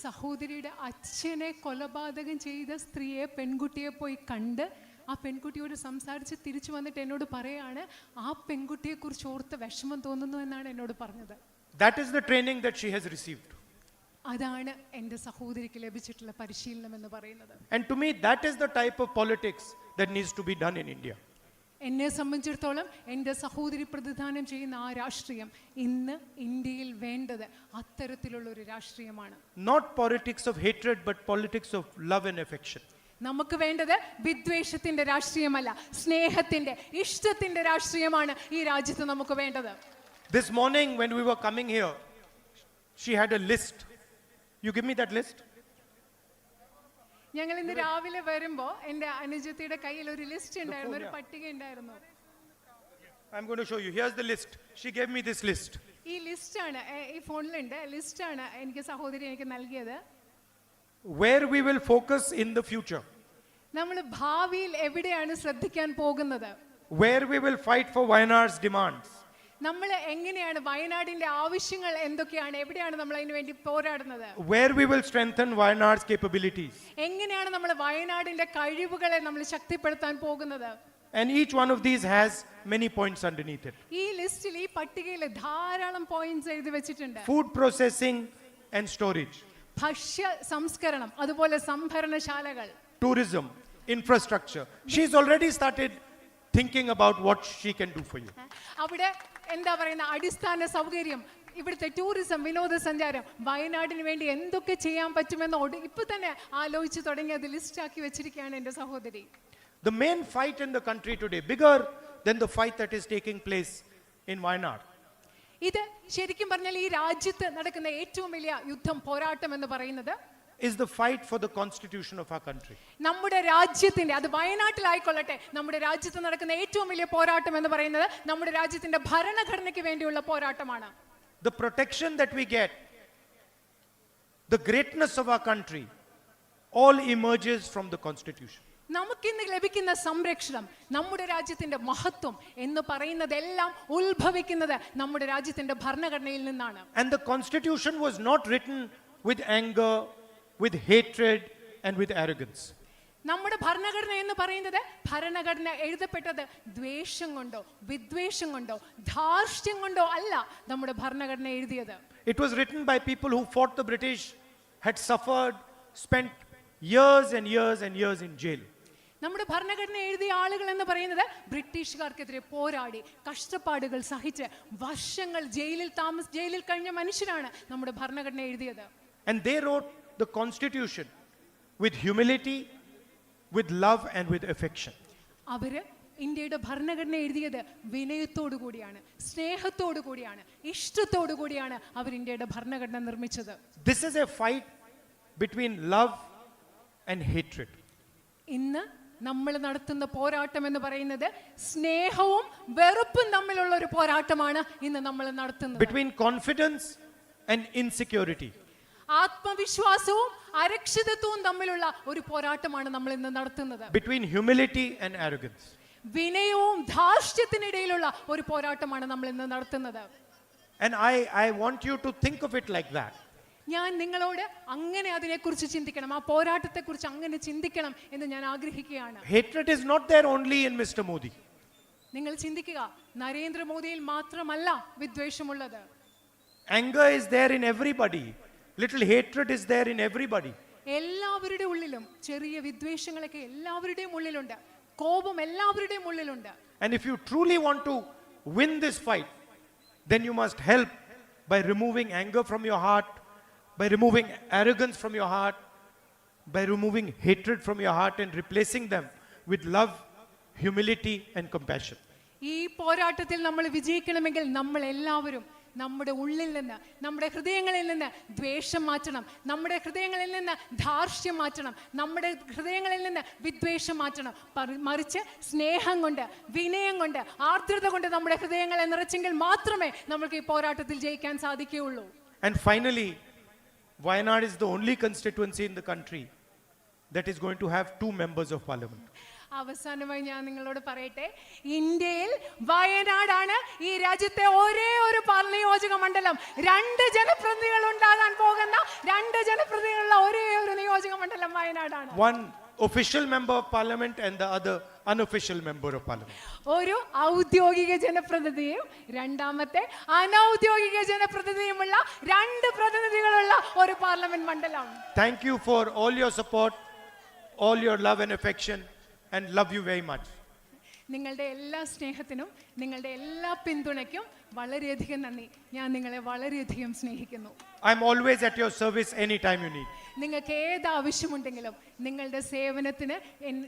സഹോദരിയുടെ അച്ഛനെ കൊലപാതകം ചെയ്ത സ്ത്രീയെ, പെൺകുട്ടിയെ പോയി കണ്ട് ആ പെൺകുട്ടിയോട് സംസാരിച്ച് തിരിച്ചു വന്നിട്ട് എന്നോട് പറയാണ് ആ പെൺകുട്ടിയെക്കുറിച്ച് ഓർത്ത് വിഷമം തോന്നുന്നു എന്നാണ് എന്നോട് പറഞ്ഞത്. That is the training that she has received. അതാണ് എൻ്റെ സഹോദരിക്ക് ലഭിച്ചിട്ടുള്ള പരിശീലനം എന്ന് പറയുന്നത്. And to me, that is the type of politics that needs to be done in India. എന്നെ സംബന്ധിച്ചിടത്തോളം എൻ്റെ സഹോദരി പ്രതിദാനം ചെയ്യുന്ന ആ രാഷ്ട്രീയം ഇന്ന് ഇന്ത്യയിൽ വേണ്ടത് അത്തരത്തിലുള്ള ഒരു രാഷ്ട്രീയമാണ്. Not politics of hatred, but politics of love and affection. നമുക്ക് വേണ്ടത് വിദ്വേഷത്തിന്റെ രാഷ്ട്രീയമല്ല, സ്നേഹത്തിന്റെ, ഇഷ്ടത്തിന്റെ രാഷ്ട്രീയമാണ് ഈ രാജ്യത്ത് നമുക്ക് വേണ്ടത്. This morning when we were coming here, she had a list. You give me that list? ഞങ്ങൾ ഇന്ന് രാവിലെ വരുമ്പോ എൻ്റെ അനുജത്തിയുടെ കയ്യിൽ ഒരു ലിസ്റ്റ് ഉണ്ടായിരുന്നു, ഒരു പട്ടിക ഉണ്ടായിരുന്നു. I'm going to show you. Here's the list. She gave me this list. ഈ ലിസ്റ്റാണ്, ഈ ഫോണിലുണ്ട്, ലിസ്റ്റാണ് എനിക്ക് സഹോദരി എനിക്ക് നൽകിയത്. Where we will focus in the future. നമ്മൾ ഭാവിയിൽ എവിടെയാണ് ശ്രദ്ധിക്കാൻ പോകുന്നത്? Where we will fight for Wayanad's demands. നമ്മൾ എങ്ങനെയാണ് വയനാടിന്റെ ആവശ്യങ്ങൾ എന്തൊക്കെയാണ്, എവിടെയാണ് നമ്മൾ അതിനു വേണ്ടി പോരാടുന്നത്? Where we will strengthen Wayanad's capabilities. എങ്ങനെയാണ് നമ്മൾ വയനാടിന്റെ കഴിവുകളെ നമ്മൾ ശക്തിപ്പെടുത്താൻ പോകുന്നത്? And each one of these has many points underneath it. ഈ ലിസ്റ്റിൽ, ഈ പട്ടികയിൽ ധാരാളം പോയിന്റ്സ് എഴുതി വെച്ചിട്ടുണ്ട്. Food processing and storage. ഭക്ഷ്യ സംസ്കരണം, അതുപോലെ സംഭരണശാലകൾ, tourism, infrastructure. She's already started thinking about what she can do for you. അവിടെ എന്താ പറയുന്ന അടിസ്ഥാന സൗകര്യം, ഇവിടുത്തെ ടൂറിസം, വിനോദസഞ്ചാരം, വയനാടിന് വേണ്ടി എന്തൊക്കെ ചെയ്യാൻ പറ്റുമെന്ന് ഇപ്പൊ തന്നെ ആലോചിച്ച് തുടങ്ങി അത് ലിസ്റ്റ് ആക്കി വെച്ചിരിക്കുകയാണ് എൻ്റെ സഹോദരി. The main fight in the country today, bigger than the fight that is taking place in Wayanad, ഇത് ശരിക്കും പറഞ്ഞാൽ ഈ രാജ്യത്ത് നടക്കുന്ന ഏറ്റവും വലിയ യുദ്ധം, പോരാട്ടം എന്ന് പറയുന്നത് is the fight for the constitution of our country. നമ്മുടെ രാജ്യത്തിന്റെ, അത് വയനാട്ടിലായിക്കൊള്ളട്ടെ, നമ്മുടെ രാജ്യത്ത് നടക്കുന്ന ഏറ്റവും വലിയ പോരാട്ടം എന്ന് പറയുന്നത് നമ്മുടെ രാജ്യത്തിന്റെ ഭരണഘടനയ്ക്ക് വേണ്ടിയുള്ള പോരാട്ടമാണ്. The protection that we get, the greatness of our country, all emerges from the constitution. നമുക്കിന്ന് ലഭിക്കുന്ന സംരക്ഷണം, നമ്മുടെ രാജ്യത്തിന്റെ മഹത്വം എന്ന് പറയുന്നതെല്ലാം ഉത്ഭവിക്കുന്നത് നമ്മുടെ രാജ്യത്തിന്റെ ഭരണഘടനയിൽ നിന്നാണ്. And the constitution was not written with anger, with hatred and with arrogance. നമ്മുടെ ഭരണഘടന എന്ന് പറയുന്നത്, ഭരണഘടന എഴുതപ്പെട്ടത് ദ്വേഷം കൊണ്ടോ വിദ്വേഷം കൊണ്ടോ ധാർഷ്ട്യം കൊണ്ടോ അല്ല നമ്മുടെ ഭരണഘടന എഴുതിയത്. It was written by people who fought the British, had suffered, spent years and years and years in jail. നമ്മുടെ ഭരണഘടന എഴുതിയ ആളുകൾ എന്ന് പറയുന്നത് ബ്രിട്ടീഷുകാർക്കെതിരെ പോരാടി കഷ്ടപ്പാടുകൾ സഹിച്ച് വർഷങ്ങൾ ജയിലിൽ കഴിഞ്ഞ മനുഷ്യരാണ് നമ്മുടെ ഭരണഘടന എഴുതിയത്. And they wrote the constitution with humility, with love and with affection. അവര് ഇന്ത്യയുടെ ഭരണഘടന എഴുതിയത് വിനയത്തോടു കൂടിയാണ്, സ്നേഹത്തോടു കൂടിയാണ്, ഇഷ്ടത്തോടു കൂടിയാണ് അവർ ഇന്ത്യയുടെ ഭരണഘടന നിർമ്മിച്ചത്. This is a fight between love and hatred. ഇന്ന് നമ്മൾ നടത്തുന്ന പോരാട്ടം എന്ന് പറയുന്നത് സ്നേഹവും വെറുപ്പും തമ്മിലുള്ള ഒരു പോരാട്ടമാണ് ഇന്ന് നമ്മൾ നടത്തുന്നത്. Between confidence and insecurity. ആത്മവിശ്വാസവും അരക്ഷിതത്വവും തമ്മിലുള്ള ഒരു പോരാട്ടമാണ് നമ്മൾ ഇന്ന് നടത്തുന്നത്. Between humility and arrogance. വിനയവും ധാർഷ്ട്യത്തിനിടയിലുള്ള ഒരു പോരാട്ടമാണ് നമ്മൾ ഇന്ന് നടത്തുന്നത്. And I want you to think of it like that. ഞാൻ നിങ്ങളോട് അങ്ങനെ അതിനെക്കുറിച്ച് ചിന്തിക്കണം, ആ പോരാട്ടത്തെക്കുറിച്ച് അങ്ങനെ ചിന്തിക്കണം എന്ന് ഞാൻ ആഗ്രഹിക്കുകയാണ്. Hatred is not there only in Mr. Modi. നിങ്ങൾ ചിന്തിക്കുക, നരേന്ദ്രമോദിയിൽ മാത്രമല്ല വിദ്വേഷമുള്ളത്. Anger is there in everybody. Little hatred is there in everybody. എല്ലാവരുടെ ഉള്ളിലും ചെറിയ വിദ്വേഷങ്ങളൊക്കെ എല്ലാവരുടെയും ഉള്ളിലുണ്ട്, കോപം എല്ലാവരുടെയും ഉള്ളിലുണ്ട്. And if you truly want to win this fight, then you must help by removing anger from your heart, by removing arrogance from your heart, by removing hatred from your heart and replacing them with love, humility and compassion. ഈ പോരാട്ടത്തിൽ നമ്മൾ വിജയിക്കണമെങ്കിൽ നമ്മൾ എല്ലാവരും നമ്മുടെ ഉള്ളിൽ നിന്ന്, നമ്മുടെ ഹൃദയങ്ങളിൽ നിന്ന് ദ്വേഷം മാറ്റണം, നമ്മുടെ ഹൃദയങ്ങളിൽ നിന്ന് ധാർഷ്ട്യം മാറ്റണം, നമ്മുടെ ഹൃദയങ്ങളിൽ നിന്ന് വിദ്വേഷം മാറ്റണം. മറിച്ച് സ്നേഹം കൊണ്ട്, വിനയം കൊണ്ട്, ആർദ്രത കൊണ്ട് നമ്മുടെ ഹൃദയങ്ങളെ നിറച്ചെങ്കിൽ മാത്രമേ നമുക്ക് ഈ പോരാട്ടത്തിൽ ജയിക്കാൻ സാധിക്കുകയുള്ളൂ. And finally, Wayanad is the only constituency in the country that is going to have 2 members of parliament. അവസാനമായി ഞാൻ നിങ്ങളോട് പറയട്ടെ, ഇന്ത്യയിൽ വയനാടാണ് ഈ രാജ്യത്തെ ഒരേ ഒരു നിയോജക മണ്ഡലം. 2 ജനപ്രതിനിധികൾ ഉണ്ടാകാൻ പോകുന്ന 2 ജനപ്രതിനിധികളുള്ള ഒരേ ഒരു നിയോജക മണ്ഡലം വയനാടാണ്. One official member of parliament and the other unofficial member of parliament. ഒരു ഔദ്യോഗിക ജനപ്രതിനിധിയും രണ്ടാമത്തെ അനൗദ്യോഗിക ജനപ്രതിനിധിയുമുള്ള 2 പ്രതിനിധികളുള്ള ഒരു പാർലമെന്റ് മണ്ഡലം. Thank you for all your support, all your love and affection, and love you very much. നിങ്ങളുടെ എല്ലാ സ്നേഹത്തിനും നിങ്ങളുടെ എല്ലാ പിന്തുണയ്ക്കും വളരെയധികം നന്ദി. ഞാൻ നിങ്ങളെ വളരെയധികം സ്നേഹിക്കുന്നു. I'm always at your service anytime you need. നിങ്ങൾക്ക് ഏത് ആവശ്യമുണ്ടെങ്കിലും നിങ്ങളുടെ സേവനത്തിന്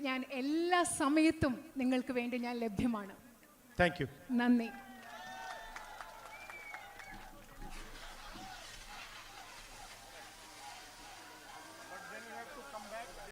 ഞാൻ എല്ലാ സമയത്തും നിങ്ങൾക്ക് വേണ്ടി ഞാൻ ലഭ്യമാണ്. Thank you. നന്ദി.